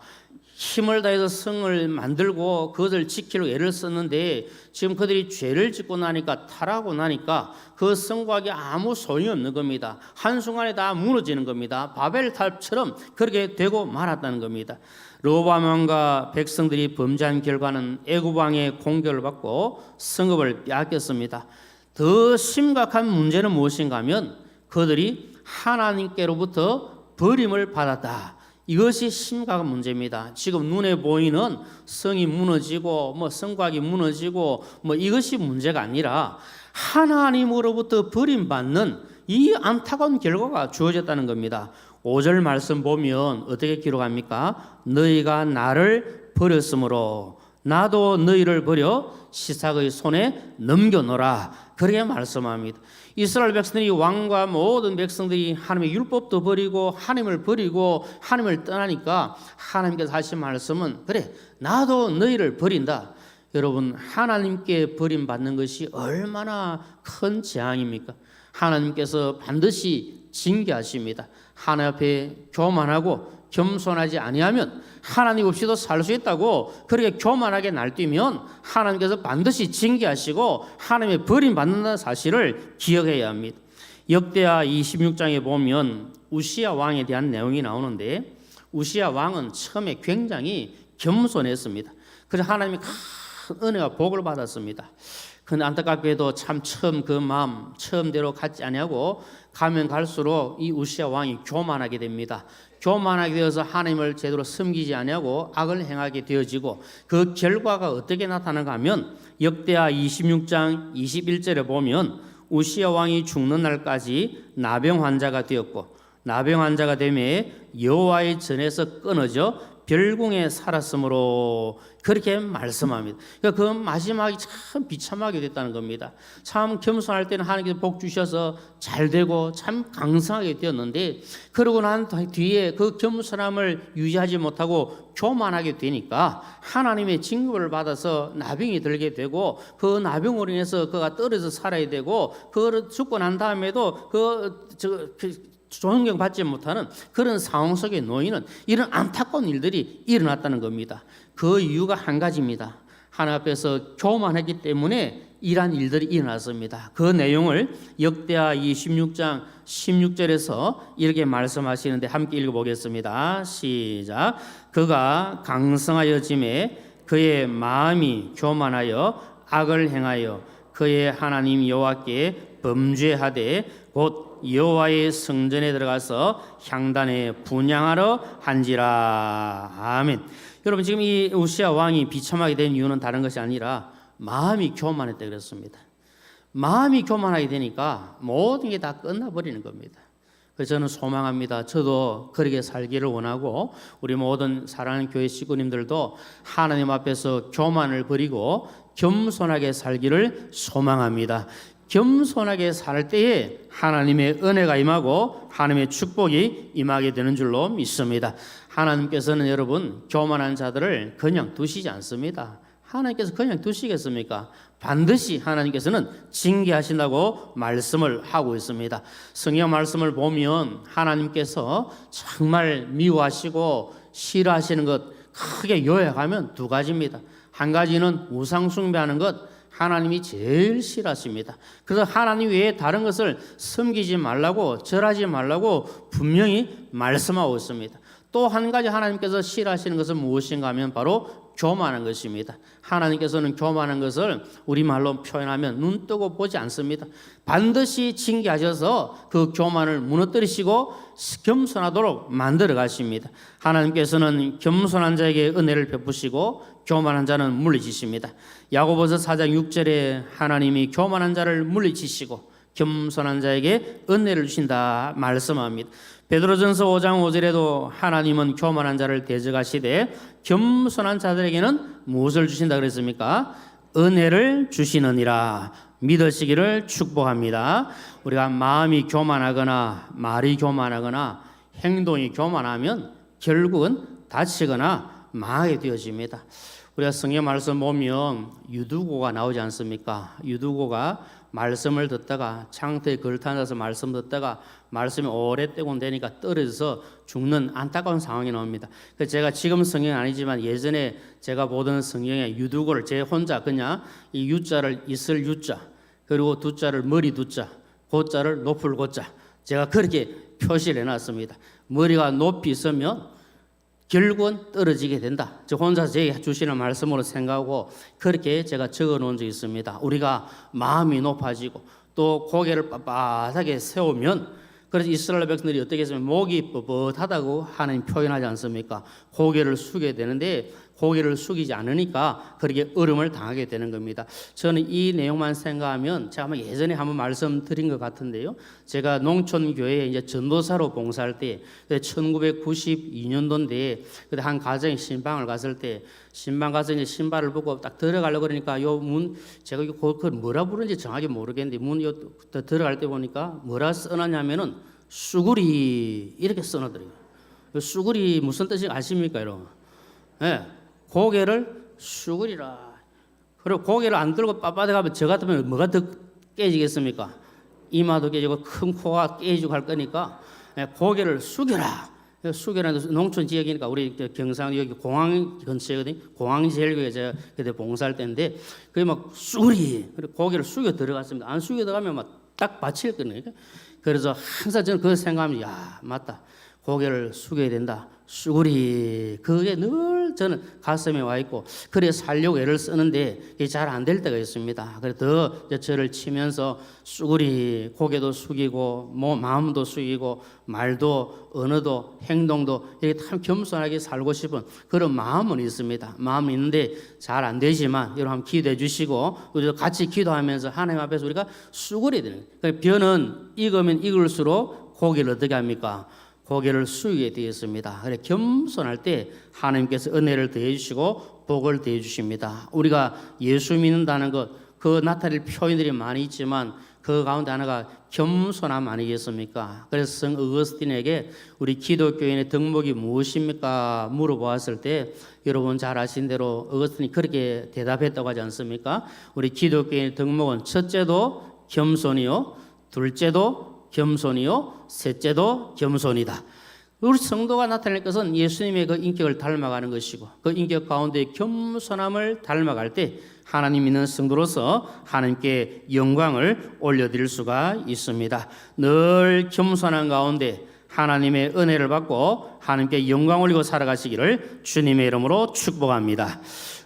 힘을 다해서 성을 만들고 그것을 지키려고 애를 썼는데 지금 그들이 죄를 짓고 나니까 타락하고 나니까 그 성곽이 아무 소용이 없는 겁니다. 한순간에 다 무너지는 겁니다. 바벨탑처럼 그렇게 되고 말았다는 겁니다. 로보암 왕과 백성들이 범죄한 결과는 애굽 왕의 공격을 받고 성읍을 빼앗겼습니다. 더 심각한 문제는 무엇인가 하면 그들이 하나님께로부터 버림을 받았다. 이것이 심각한 문제입니다. 지금 눈에 보이는 성이 무너지고 성곽이 무너지고 이것이 문제가 아니라 하나님으로부터 버림받는 이 안타까운 결과가 주어졌다는 겁니다. 5절 말씀 보면 어떻게 기록합니까? 너희가 나를 버렸으므로 나도 너희를 버려 시삭의 손에 넘겨놓으라. 그렇게 말씀합니다. 이스라엘 백성들이 왕과 모든 백성들이 하나님의 율법도 버리고 하나님을 버리고 하나님을 떠나니까 하나님께서 하신 말씀은 그래 나도 너희를 버린다. 여러분 하나님께 버림받는 것이 얼마나 큰 재앙입니까? 하나님께서 반드시 징계하십니다. 하나님 앞에 교만하고 겸손하지 아니하면 하나님 없이도 살 수 있다고 그렇게 교만하게 날뛰면 하나님께서 반드시 징계하시고 하나님의 버림받는다는 사실을 기억해야 합니다. 역대하 26장에 보면 우시야 왕에 대한 내용이 나오는데 우시야 왕은 처음에 굉장히 겸손했습니다. 그래서 하나님이 큰 은혜와 복을 받았습니다. 그런데 안타깝게도 참 처음 그 마음 처음대로 갖지 아니하고 가면 갈수록 이 우시야 왕이 교만하게 됩니다. 교만하게 되어서 하나님을 제대로 섬기지 아니하고 악을 행하게 되어지고 그 결과가 어떻게 나타나는가 하면 역대하 26장 21절에 보면 우시야 왕이 죽는 날까지 나병 환자가 되었고 나병 환자가 되매 여호와의 전에서 끊어져 별궁에 살았으므로 그렇게 말씀합니다. 그러니까 그 마지막이 참 비참하게 됐다는 겁니다. 참 겸손할 때는 하나님께서 복 주셔서 잘 되고 참 강성하게 되었는데 그러고 난 뒤에 그 겸손함을 유지하지 못하고 교만하게 되니까 하나님의 징벌을 받아서 나병이 들게 되고 그 나병으로 인해서 그가 떨어져 살아야 되고 그 죽고 난 다음에도 존경 받지 못하는 그런 상황 속에 놓이는 이런 안타까운 일들이 일어났다는 겁니다. 그 이유가 한 가지입니다. 하나님 앞에서 교만했기 때문에 이러한 일들이 일어났습니다. 그 내용을 역대하 26장 16절에서 이렇게 말씀하시는데 함께 읽어보겠습니다. 시작. 그가 강성하여짐에 그의 마음이 교만하여 악을 행하여 그의 하나님 여호와께 범죄하되 곧 여호와의 성전에 들어가서 향단에 분향하러 한지라. 아멘. 여러분 지금 이 우시야 왕이 비참하게 된 이유는 다른 것이 아니라 마음이 교만했다 그랬습니다. 마음이 교만하게 되니까 모든 게 다 끝나버리는 겁니다. 그래서 저는 소망합니다. 저도 그렇게 살기를 원하고 우리 모든 사랑하는 교회 식구님들도 하나님 앞에서 교만을 버리고 겸손하게 살기를 소망합니다. 겸손하게 살 때에 하나님의 은혜가 임하고 하나님의 축복이 임하게 되는 줄로 믿습니다. 하나님께서는 여러분 교만한 자들을 그냥 두시지 않습니다. 하나님께서 그냥 두시겠습니까? 반드시 하나님께서는 징계하신다고 말씀을 하고 있습니다. 성경 말씀을 보면 하나님께서 정말 미워하시고 싫어하시는 것 크게 요약하면 두 가지입니다. 한 가지는 우상 숭배하는 것, 하나님이 제일 싫어하십니다. 그래서 하나님 외에 다른 것을 섬기지 말라고, 절하지 말라고 분명히 말씀하고 있습니다. 또 한 가지 하나님께서 싫어하시는 것은 무엇인가 하면 바로 교만한 것입니다. 하나님께서는 교만한 것을 우리말로 표현하면 눈 뜨고 보지 않습니다. 반드시 징계하셔서 그 교만을 무너뜨리시고 겸손하도록 만들어 가십니다. 하나님께서는 겸손한 자에게 은혜를 베푸시고 교만한 자는 물리치십니다. 야고보서 4장 6절에 하나님이 교만한 자를 물리치시고 겸손한 자에게 은혜를 주신다 말씀합니다. 베드로전서 5장 5절에도 하나님은 교만한 자를 대적하시되 겸손한 자들에게는 무엇을 주신다 그랬습니까? 은혜를 주시느니라. 믿으시기를 축복합니다. 우리가 마음이 교만하거나 말이 교만하거나 행동이 교만하면 결국은 다치거나 망하게 되어집니다. 우리가 성경 말씀 보면 유두고가 나오지 않습니까? 유두고가 말씀을 듣다가 창터에 걸터앉아서 말씀 듣다가 말씀이 오랫동안 되니까 떨어져서 죽는 안타까운 상황이 나옵니다. 그래서 제가 지금 성경은 아니지만 예전에 제가 보던 성경에 유두고를 제 혼자 그냥 이 유자를 있을 유자 그리고 두자를 머리 두자 고자를 높을 고자 제가 그렇게 표시를 해놨습니다. 머리가 높이 있으면 결국은 떨어지게 된다. 저 혼자 제게 주시는 말씀으로 생각하고 그렇게 제가 적어 놓은 적이 있습니다. 우리가 마음이 높아지고 또 고개를 빳빳하게 세우면 그래서 이스라엘 백성들이 어떻게 했으면 목이 뻣뻣하다고 하나님 표현하지 않습니까? 고개를 숙여야 되는데 고개를 숙이지 않으니까 그렇게 어려움을 당하게 되는 겁니다. 저는 이 내용만 생각하면 제가 아마 예전에 한번 말씀드린 것 같은데요. 제가 농촌 교회에 이제 전도사로 봉사할 때 1992년도인데 그때 한 가정에 신방을 갔을 때 신방 가서 이제 신발을 벗고 딱 들어가려고 그러니까 요 문 제가 그걸 뭐라 부르는지 정확히 모르겠는데 문 요 들어갈 때 보니까 뭐라 써놨냐면은 수구리 이렇게 써놓더래요. 수구리 무슨 뜻인지 아십니까, 여러분? 예. 고개를 숙으리라. 그리고 고개를 안 들고 빳빳하게 가면 저 같으면 뭐가 더 깨지겠습니까? 이마도 깨지고 큰 코가 깨지고 할 거니까 고개를 숙여라. 숙여라는 농촌 지역이니까 우리 경상 여기 공항 근처거든요. 공항제일교회 제가 그때 봉사할 때인데 그게 막 숙으리. 그리고 고개를 숙여 들어갔습니다. 안 숙여 들어가면 막 딱 받칠 거예요. 그래서 항상 저는 그 생각하면 야 맞다. 고개를 숙여야 된다. 수구리 그게 늘 저는 가슴에 와 있고 그래 살려고 애를 쓰는데 이게 잘 안 될 때가 있습니다. 그래서 더 저를 치면서 수구리 고개도 숙이고 마음도 숙이고 말도 언어도 행동도 이렇게 참 겸손하게 살고 싶은 그런 마음은 있습니다. 마음은 있는데 잘 안 되지만 여러분 한번 기도해 주시고 우리도 같이 기도하면서 하나님 앞에서 우리가 수구리 되는 거예요. 벼는 익으면 익을수록 고기를 어떻게 합니까? 고개를 숙이게 되었습니다. 그래 겸손할 때 하나님께서 은혜를 더해 주시고 복을 더해 주십니다. 우리가 예수 믿는다는 것 그 나타낼 표현들이 많이 있지만 그 가운데 하나가 겸손함 아니겠습니까? 그래서 성 어거스틴에게 우리 기독교인의 덕목이 무엇입니까? 물어보았을 때 여러분 잘 아신 대로 어거스틴이 그렇게 대답했다고 하지 않습니까? 우리 기독교인의 덕목은 첫째도 겸손이요 둘째도 겸손이요 셋째도 겸손이다. 우리 성도가 나타낼 것은 예수님의 그 인격을 닮아가는 것이고 그 인격 가운데 겸손함을 닮아갈 때 하나님 있는 성도로서 하나님께 영광을 올려드릴 수가 있습니다. 늘 겸손한 가운데 하나님의 은혜를 받고 하나님께 영광 올리고 살아가시기를 주님의 이름으로 축복합니다.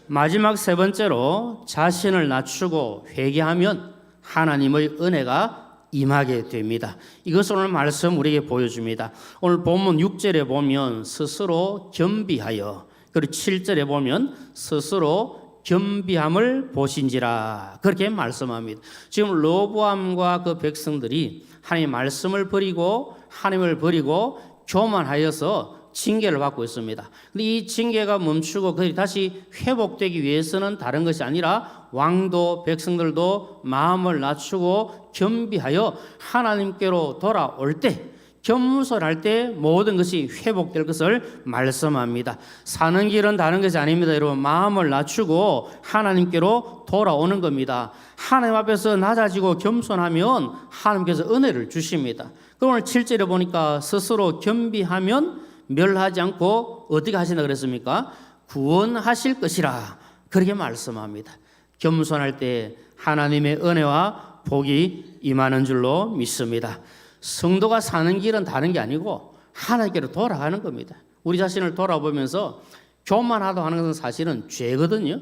마지막 세 번째로 자신을 낮추고 회개하면 하나님의 은혜가 임하게 됩니다. 이것을 오늘 말씀 우리에게 보여줍니다. 오늘 본문 6절에 보면 스스로 겸비하여, 그리고 7절에 보면 스스로 겸비함을 보신지라 그렇게 말씀합니다. 지금 로보암과 그 백성들이 하나님의 말씀을 버리고 하나님을 버리고 교만하여서 징계를 받고 있습니다. 근데 이 징계가 멈추고 그들이 다시 회복되기 위해서는 다른 것이 아니라 왕도 백성들도 마음을 낮추고 겸비하여 하나님께로 돌아올 때, 겸손할 때 모든 것이 회복될 것을 말씀합니다. 사는 길은 다른 것이 아닙니다. 여러분, 마음을 낮추고 하나님께로 돌아오는 겁니다. 하나님 앞에서 낮아지고 겸손하면 하나님께서 은혜를 주십니다. 그럼 오늘 7절에 보니까 스스로 겸비하면 멸하지 않고 어떻게 하신다 그랬습니까? 구원하실 것이라 그렇게 말씀합니다. 겸손할 때 하나님의 은혜와 복이 임하는 줄로 믿습니다. 성도가 사는 길은 다른 게 아니고 하나님께로 돌아가는 겁니다. 우리 자신을 돌아보면서 교만하다 하는 것은 사실은 죄거든요.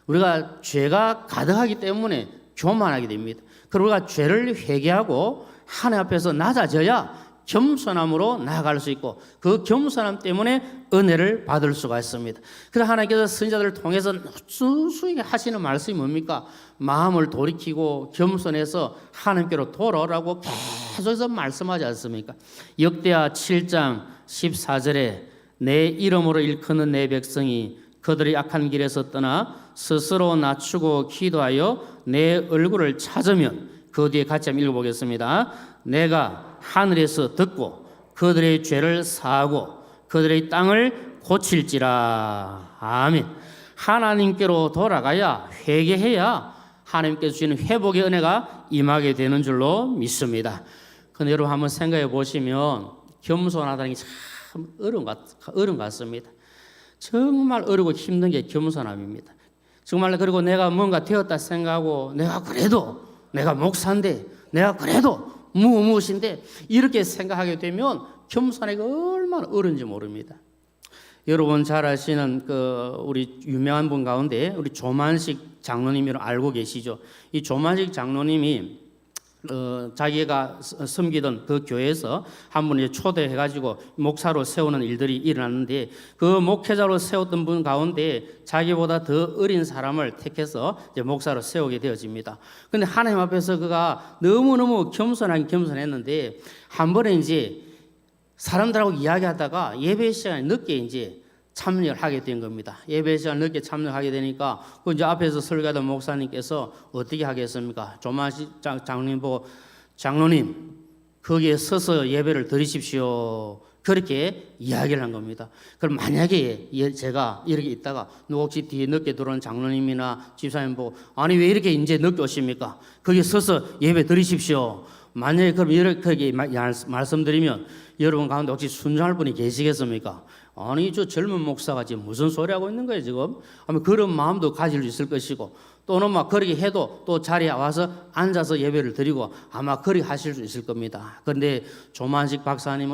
우리가 죄가 가득하기 때문에 교만하게 됩니다. 그리고 우리가 죄를 회개하고 하나님 앞에서 낮아져야 겸손함으로 나아갈 수 있고 그 겸손함 때문에 은혜를 받을 수가 있습니다. 그래서 하나님께서 선지자들을 통해서 수수히 하시는 말씀이 뭡니까? 마음을 돌이키고 겸손해서 하나님께로 돌아오라고 계속해서 말씀하지 않습니까? 역대하 7장 14절에 내 이름으로 일컫는 내 백성이 그들의 악한 길에서 떠나 스스로 낮추고 기도하여 내 얼굴을 찾으면, 그 뒤에 같이 한번 읽어보겠습니다. 내가 하늘에서 듣고 그들의 죄를 사하고 그들의 땅을 고칠지라. 아멘. 하나님께로 돌아가야, 회개해야 하나님께서 주시는 회복의 은혜가 임하게 되는 줄로 믿습니다. 근데 여러분 한번 생각해 보시면 겸손하다는 게 참 어려운 것 같습니다. 정말 어렵고 힘든 게 겸손함입니다. 정말. 그리고 내가 뭔가 되었다 생각하고 내가 그래도 내가 목사인데, 내가 그래도 무엇인데 이렇게 생각하게 되면 겸손하기가 얼마나 어려운지 모릅니다. 여러분 잘 아시는 그 우리 유명한 분 가운데 우리 조만식 장로님을 알고 계시죠? 이 조만식 장로님이 자기가 섬기던 그 교회에서 한 분이 초대해가지고 목사로 세우는 일들이 일어났는데, 그 목회자로 세웠던 분 가운데 자기보다 더 어린 사람을 택해서 이제 목사로 세우게 되어집니다. 근데 하나님 앞에서 그가 너무너무 겸손했는데 한 번에 이제 사람들하고 이야기하다가 예배 시간에 늦게 이제 참여를 하게 된 겁니다. 예배 시간 늦게 참여하게 되니까 그 이제 앞에서 설교하던 목사님께서 어떻게 하겠습니까? 조만식 장로님 보고, 장로님 거기에 서서 예배를 드리십시오. 그렇게 이야기를 한 겁니다. 그럼 만약에 제가 이렇게 있다가 누가 혹시 뒤에 늦게 들어온 장로님이나 집사님 보고, 아니 왜 이렇게 이제 늦게 오십니까? 거기에 서서 예배 드리십시오. 만약에 그럼 이렇게 말씀드리면 여러분 가운데 혹시 순종할 분이 계시겠습니까? 아니 저 젊은 목사가 지금 무슨 소리 하고 있는 거예요 지금? 아마 그런 마음도 가질 수 있을 것이고, 또는 막 그렇게 해도 또 자리에 와서 앉아서 예배를 드리고 아마 그렇게 하실 수 있을 겁니다. 그런데 조만식 박사님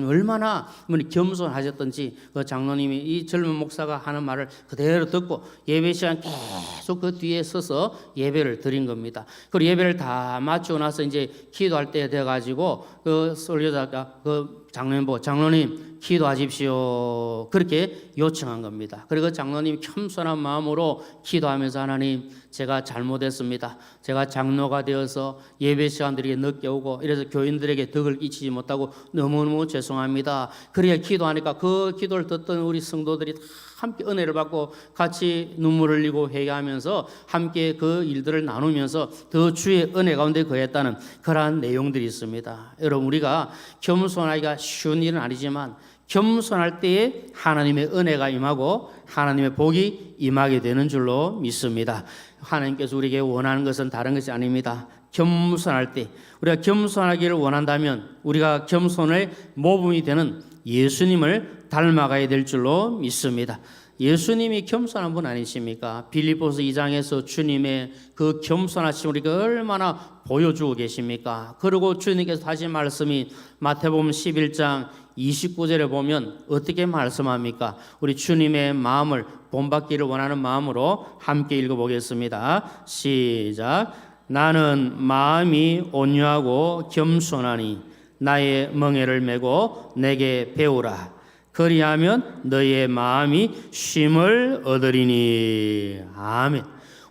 얼마나 겸손하셨던지 그 장로님이 이 젊은 목사가 하는 말을 그대로 듣고 예배 시간 계속 그 뒤에 서서 예배를 드린 겁니다. 그리고 예배를 다 마치고 나서 이제 기도할 때 돼가지고 그 설교자가 그 장로님 보고, 장로님 기도하십시오. 그렇게 요청한 겁니다. 그리고 장로님이 겸손한 마음으로 기도하면서, 하나님 제가 잘못했습니다. 제가 장로가 되어서 예배 시간들이 늦게 오고 이래서 교인들에게 덕을 끼치지 못하고 너무너무 죄송합니다. 그렇게 기도하니까 그 기도를 듣던 우리 성도들이 함께 은혜를 받고 같이 눈물을 흘리고 회개하면서 함께 그 일들을 나누면서 더 주의 은혜 가운데 거했다는 그러한 내용들이 있습니다. 여러분 우리가 겸손하기가 쉬운 일은 아니지만 겸손할 때에 하나님의 은혜가 임하고 하나님의 복이 임하게 되는 줄로 믿습니다. 하나님께서 우리에게 원하는 것은 다른 것이 아닙니다. 겸손할 때, 우리가 겸손하기를 원한다면 우리가 겸손의 모범이 되는 예수님을 닮아가야 될 줄로 믿습니다. 예수님이 겸손한 분 아니십니까? 빌립보서 2장에서 주님의 그 겸손하심 우리가 얼마나 보여주고 계십니까? 그리고 주님께서 하신 말씀이 마태복음 11장 29절에 보면 어떻게 말씀합니까? 우리 주님의 마음을 본받기를 원하는 마음으로 함께 읽어보겠습니다. 시작. 나는 마음이 온유하고 겸손하니 나의 멍에를 메고 내게 배우라. 그리하면 너의 마음이 쉼을 얻으리니. 아멘.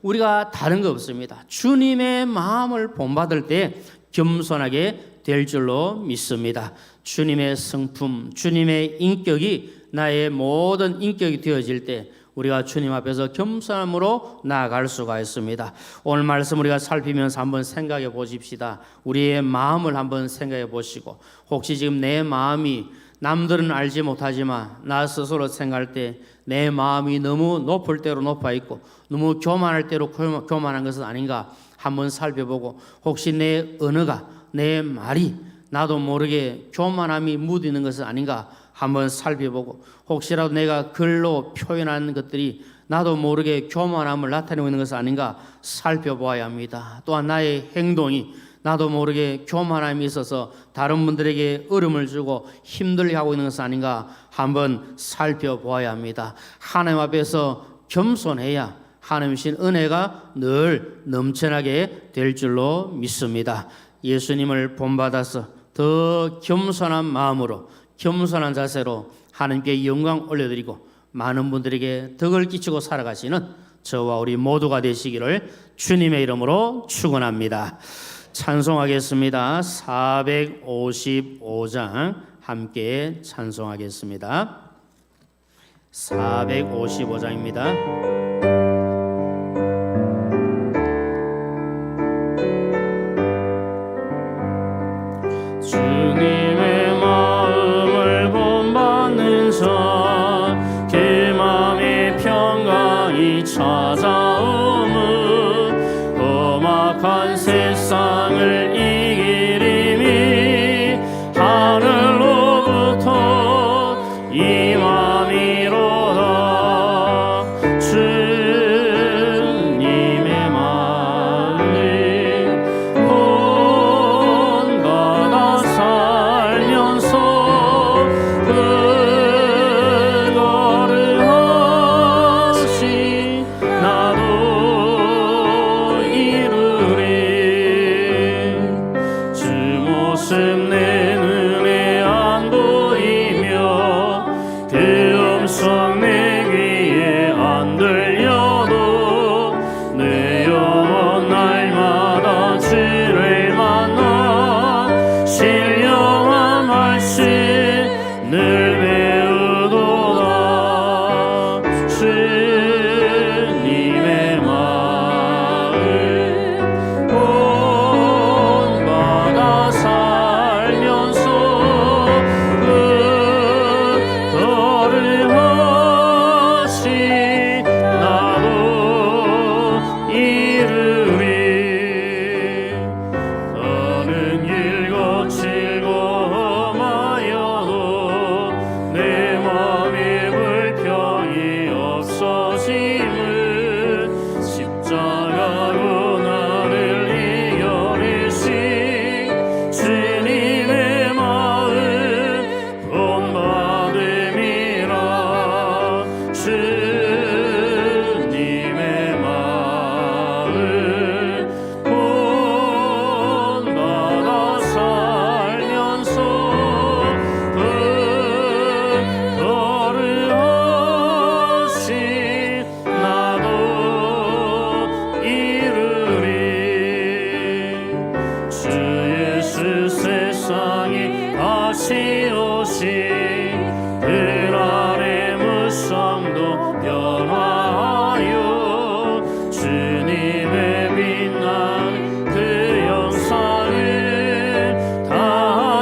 우리가 다른 거 없습니다. 주님의 마음을 본받을 때 겸손하게 될 줄로 믿습니다. 주님의 성품, 주님의 인격이 나의 모든 인격이 되어질 때 우리가 주님 앞에서 겸손함으로 나아갈 수가 있습니다. 오늘 말씀 우리가 살피면서 한번 생각해 보십시다. 우리의 마음을 한번 생각해 보시고, 혹시 지금 내 마음이 남들은 알지 못하지만 나 스스로 생각할 때 내 마음이 너무 높을 대로 높아 있고 너무 교만할 대로 교만한 것은 아닌가 한번 살펴보고, 혹시 내 언어가, 내 말이 나도 모르게 교만함이 묻어있는 것은 아닌가 한번 살펴보고, 혹시라도 내가 글로 표현하는 것들이 나도 모르게 교만함을 나타내고 있는 것은 아닌가 살펴보아야 합니다. 또한 나의 행동이 나도 모르게 교만함이 있어서 다른 분들에게 어려움을 주고 힘들게 하고 있는 것은 아닌가 한번 살펴보아야 합니다. 하나님 앞에서 겸손해야 하나님 신 은혜가 늘 넘쳐나게 될 줄로 믿습니다. 예수님을 본받아서 더 겸손한 마음으로, 겸손한 자세로 하나님께 영광 올려드리고 많은 분들에게 덕을 끼치고 살아가시는 저와 우리 모두가 되시기를 주님의 이름으로 축원합니다. 찬송하겠습니다. 455장 함께 찬송하겠습니다. 455장입니다. 주님의 마음을 본받는 자, 그 마음의 평강이 찾아오면 험악한 세상을 이기리니 하늘로부터 임함이로다. 주님의 마음을 본받아 살면서 그거를 하시 나도 이루리. 주 모습 내 눈에 안 보이며 그 음성 내 귀에 안 들려도 내 영혼 날마다 주를 만나 신령한 말씀 늘 배우도다. 주님의 마음 본받아 살면서 그거를 하시 나도 이루리. 가는 길 거칠고 험하여도 내 맘에 불평이 없어짐을 십자가로 나를 이겨내신 주님의 마음 본받음이라. 주님의 마음 본받아 살면서 그거를 하시 나도 이루리. 주 예수 세상에 다시 오시 그 안에 무성도 변화하여 주님의 빛나는 그 영상을 다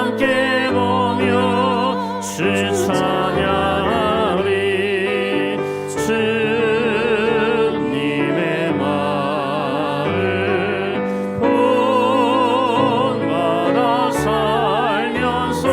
함께 보며 주 찬양하리. 주님의 마음 본받아 살면서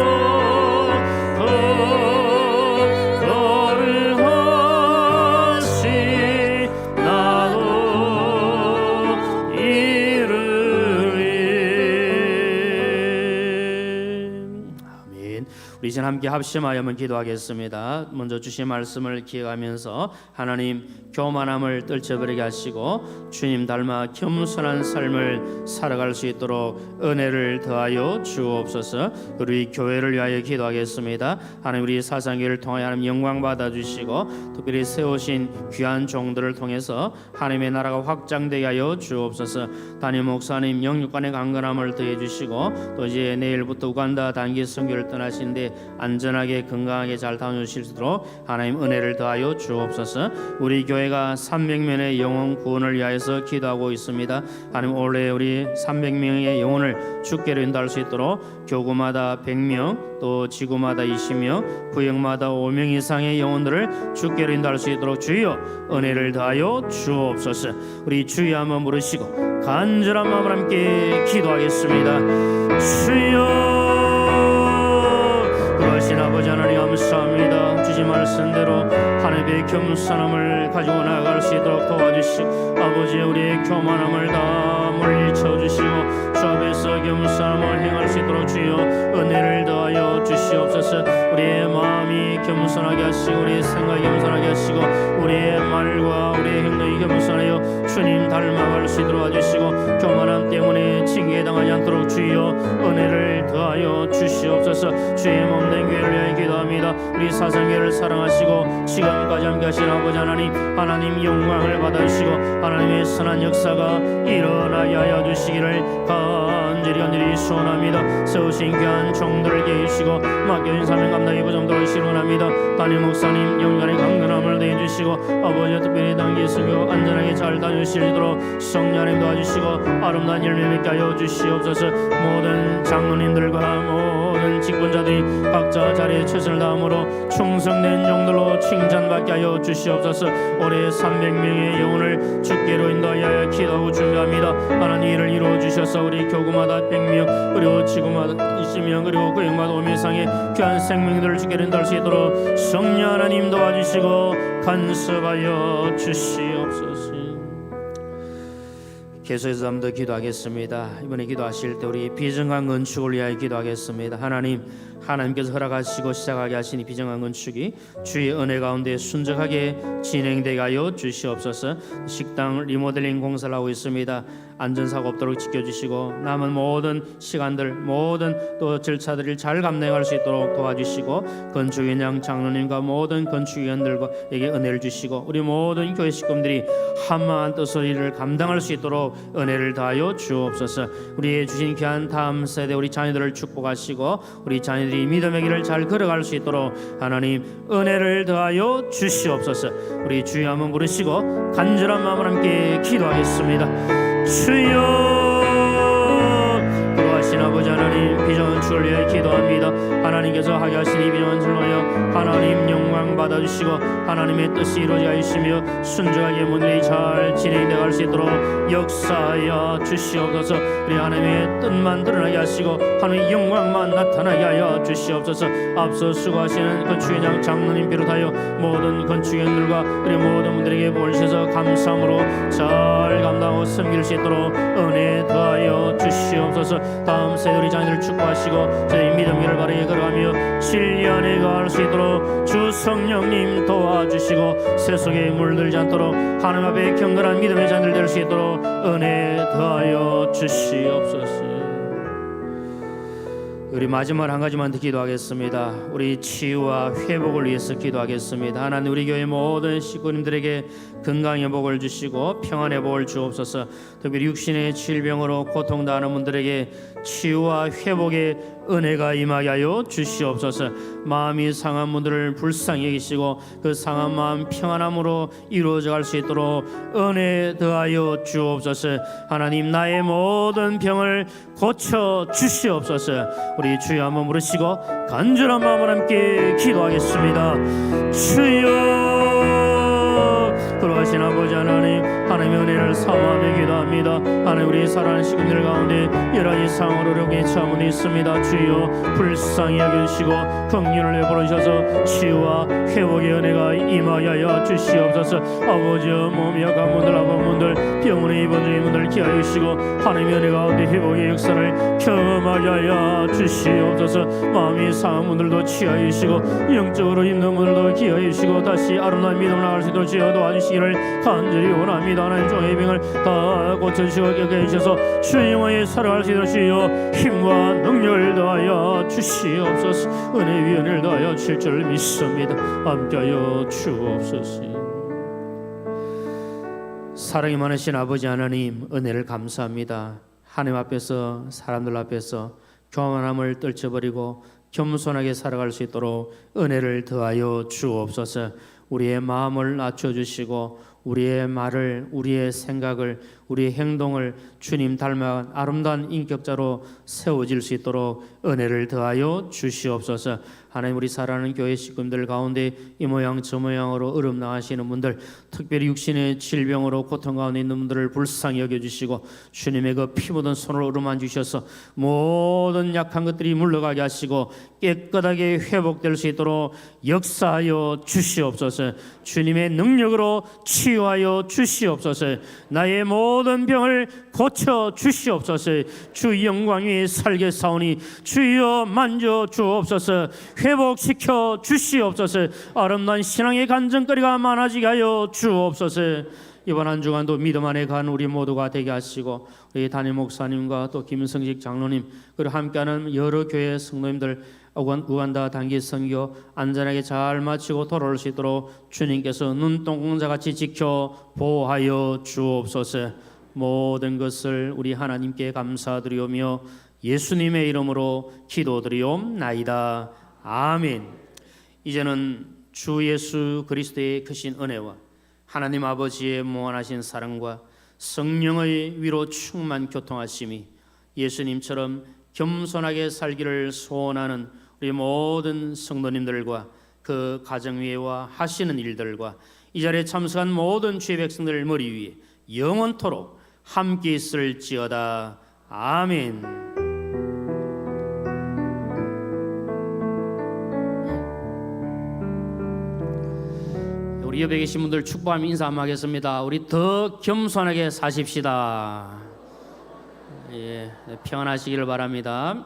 우리 이제 함께 합심하여 한번 기도하겠습니다. 먼저 주신 말씀을 기억하면서 하나님 교만함을 떨쳐버리게 하시고 주님 닮아 겸손한 삶을 살아갈 수 있도록 은혜를 더하여 주옵소서. 우리 교회를 위하여 기도하겠습니다. 하나님 우리 사상교회를 통하여 하나님 영광 받아주시고 특별히 세우신 귀한 종들을 통해서 하나님의 나라가 확장되게 하여 주옵소서. 담임 목사님 영육간의 강건함을 더해 주시고 또 이제 내일부터 우간다 단기 선교를 떠나신데 안전하게 건강하게 잘 다녀오실 수 있도록 하나님 은혜를 더하여 주옵소서. 우리 교회가 300명의 영혼 구원을 위하여서 기도하고 있습니다. 하나님 올해 우리 300명의 영혼을 주께로 인도할 수 있도록 교구마다 100명 또 지구마다 20명 구역마다 5명 이상의 영혼들을 주께로 인도할 수 있도록 주여 은혜를 더하여 주옵소서. 우리 주여 한번 부르시고 간절한 마음으로 함께 기도하겠습니다. 주여 그러신 아버지 하나님 감사합니다. 주신 말씀대로 하나님의 겸손함을 가지고 나아갈 수 있도록 도와주시고 아버지 우리의 교만함을 다 물리쳐 주시고 주 앞에서 겸손함을 행할 수 있도록 주여 은혜를 더하여 주시옵소서. 우리의 마음이 겸손하게 하시고 우리의 생각이 겸손하게 하시고 우리의 말과 우리의 행동이 겸손하여 주님 닮아갈 수 있도록 해주시고 교만함 때문에 징계에 당하지 않도록 주여 은혜를 더하여 주시옵소서. 주의 몸된 교회를 위하여 기도합니다. 우리 사상교회를 사랑하시고 지금까지 함께 하신 아버지 하나님 영광을 받아주시고 하나님의 선한 역사가 일어나게 하여 주시기를 간절히 소원합니다. 세우신 귀한 종들을 계시고 맡겨진 사명 감당의 부정도를 실현합니다. 담임 목사님 영간의 강건함을 더해주시고 아버지 특별히 단기 선교 안전하게 잘 다니시도록 성령님 도와주시고 아름다운 열매 맺게 하여 주시옵소서. 모든 장로님들과 모든 직분자들이 각자 자리에 최선을 다함으로 충성된 종들로 칭찬받게 하여 주시옵소서. 올해 300명의 영혼을 주께로 인도하여 기도하고 준비합니다. 하나님 이를 이루어 주셔서 우리 교구마다 100명 그리고 지구마다 20명 그리고 구역마다 5명 이상의 귀한 생명들을 주께로 인도할 수 있도록 성령 하나님 도와주시고 간섭하여 주시옵소서. 계속해서 좀 더 기도하겠습니다. 이번에 기도하실 때 우리 비정한 건축을 위하여 기도하겠습니다. 하나님께서 허락하시고 시작하게 하신 이 비정한 건축이 주의 은혜 가운데 순적하게 진행되게 하여 주시옵소서. 식당 리모델링 공사를 하고 있습니다. 안전사고 없도록 지켜주시고 남은 모든 시간들 모든 또 절차들을 잘 감당할 수 있도록 도와주시고 건축위원장 장로님과 모든 건축위원들에게 은혜를 주시고 우리 모든 교회 식구들이 한마음 뜻소리를 감당할 수 있도록 은혜를 다하여 주옵소서. 우리의 주신 귀한 다음 세대 우리 자녀들을 축복하시고 우리 자녀들이 믿음의 길을 잘 걸어갈 수 있도록 하나님 은혜를 더하여 주시옵소서. 우리 주여 한번 부르시고 간절한 마음으로 함께 기도하겠습니다. 주여 그러하신 아버지 하나님 비전축을 위해 기도합니다. 하나님께서 하게 하신 이 비전축을 위하여 하나님 영광 받아주시고 하나님의 뜻이 이루어져 있으며 순종하게 문들이 잘 진행되어 갈 수 있도록 역사하여 주시옵소서. 우리 하나님의 뜻만 드러나게 하시고 하나님의 영광만 나타나게 하여 주시옵소서. 앞서 수고하시는 건축위원장 장로님 비롯하여 모든 건축위원들과 우리 모든 분들에게 복을 주셔서 감사함으로 잘 감당하고 섬길 수 있도록 은혜 더하여 주시옵소서. 다음 세대 우리 자녀들을 축복하시고 저희 믿음 길을 바르게 걸어가며 진리 안에 갈 수 있도록 주 성령님 도와주시고 세속에 물들지 않도록 하나님 앞에 경건한 믿음의 자녀들 될 수 있도록 은혜 더하여 주시옵소서. 우리 마지막 한 가지만 더 기도하겠습니다. 우리 치유와 회복을 위해서 기도하겠습니다. 하나님 우리 교회 모든 식구님들에게 건강의 복을 주시고 평안의 복을 주옵소서. 특별히 육신의 질병으로 고통당하는 분들에게 치유와 회복의 은혜가 임하게 하여 주시옵소서. 마음이 상한 분들을 불쌍히 여기시고 그 상한 마음 평안함으로 이루어져 갈 수 있도록 은혜 더하여 주옵소서. 하나님 나의 모든 병을 고쳐 주시옵소서. 우리 주여 한번 부르시고 간절한 마음으로 함께 기도하겠습니다. 주여 그러하신 아버지 하나님 하나님의 은혜를 사모하며 기도합니다. 하나님 우리 사랑하는 시군들 가운데 여러 가지 상황으로 어려움에 처함은 있습니다. 주여 불쌍히 여겨주시고 긍휼을 베풀으셔서 치유와 회복의 은혜가 임하여 주시옵소서. 아버지여 몸이 약한 분들 아픈 분들 병원에 입원 중인 분들 기하여 주시고 하나님의 은혜 가운데 회복의 역사를 경험하게 하여 주시옵소서. 마음이 상한 분들도 치하여 주시고 영적으로 힘든 분들도 기하여 주시고 다시 아름다운 믿음을 나갈 수 있도록 주여 도와주시기를 간절히 원합니다. 하나님 종의 병을 다 고쳐주시고 깨끗해 주셔서 주님의 살아갈 수 있도록 주여 힘과 능력을 더하여 주시옵소서. 은혜 위 은혜를 더하여 주실 줄 믿습니다. 함께하여 주옵소서. 사랑이 많으신 아버지 하나님 은혜를 감사합니다. 하나님 앞에서 사람들 앞에서 교만함을 떨쳐버리고 겸손하게 살아갈 수 있도록 은혜를 더하여 주옵소서. 우리의 마음을 낮춰주시고 우리의 말을, 우리의 생각을, 우리의 행동을 주님 닮아 아름다운 인격자로 세워질 수 있도록 은혜를 더하여 주시옵소서. 하나님 우리 사랑하는 교회 식구들 가운데 이 모양 저 모양으로 어름 나가시는 분들, 특별히 육신의 질병으로 고통 가운데 있는 분들을 불쌍히 여겨주시고 주님의 그 피 묻은 손을 어루만 주셔서 모든 약한 것들이 물러가게 하시고 깨끗하게 회복될 수 있도록 역사하여 주시옵소서. 주님의 능력으로 치유하여 주시옵소서. 나의 모든 병을 고쳐 주시옵소서. 주 영광 위에 살게 사오니 주여 만져 주옵소서. 회복시켜 주시옵소서. 아름다운 신앙의 간증거리가 많아지게 하여 주옵소서. 이번 한 주간도 믿음 안에 간 우리 모두가 되게 하시고 우리 담임 목사님과 또 김성식 장로님 그리고 함께하는 여러 교회 성도님들 우간다 단기 선교 안전하게 잘 마치고 돌아올 수 있도록 주님께서 눈동자같이 지켜 보호하여 주옵소서. 모든 것을 우리 하나님께 감사드리오며 예수님의 이름으로 기도드리옵나이다. 아멘. 이제는 주 예수 그리스도의 크신 은혜와 하나님 아버지의 무한하신 사랑과 성령의 위로 충만 교통하심이 예수님처럼 겸손하게 살기를 소원하는 우리 모든 성도님들과 그 가정 위에와 하시는 일들과 이 자리에 참석한 모든 주의 백성들 머리 위에 영원토록 함께 있을지어다. 아멘. 우리 옆에 계신 분들 축복하며 인사 한번 하겠습니다. 우리 더 겸손하게 사십시다. 예, 평안하시기를 바랍니다.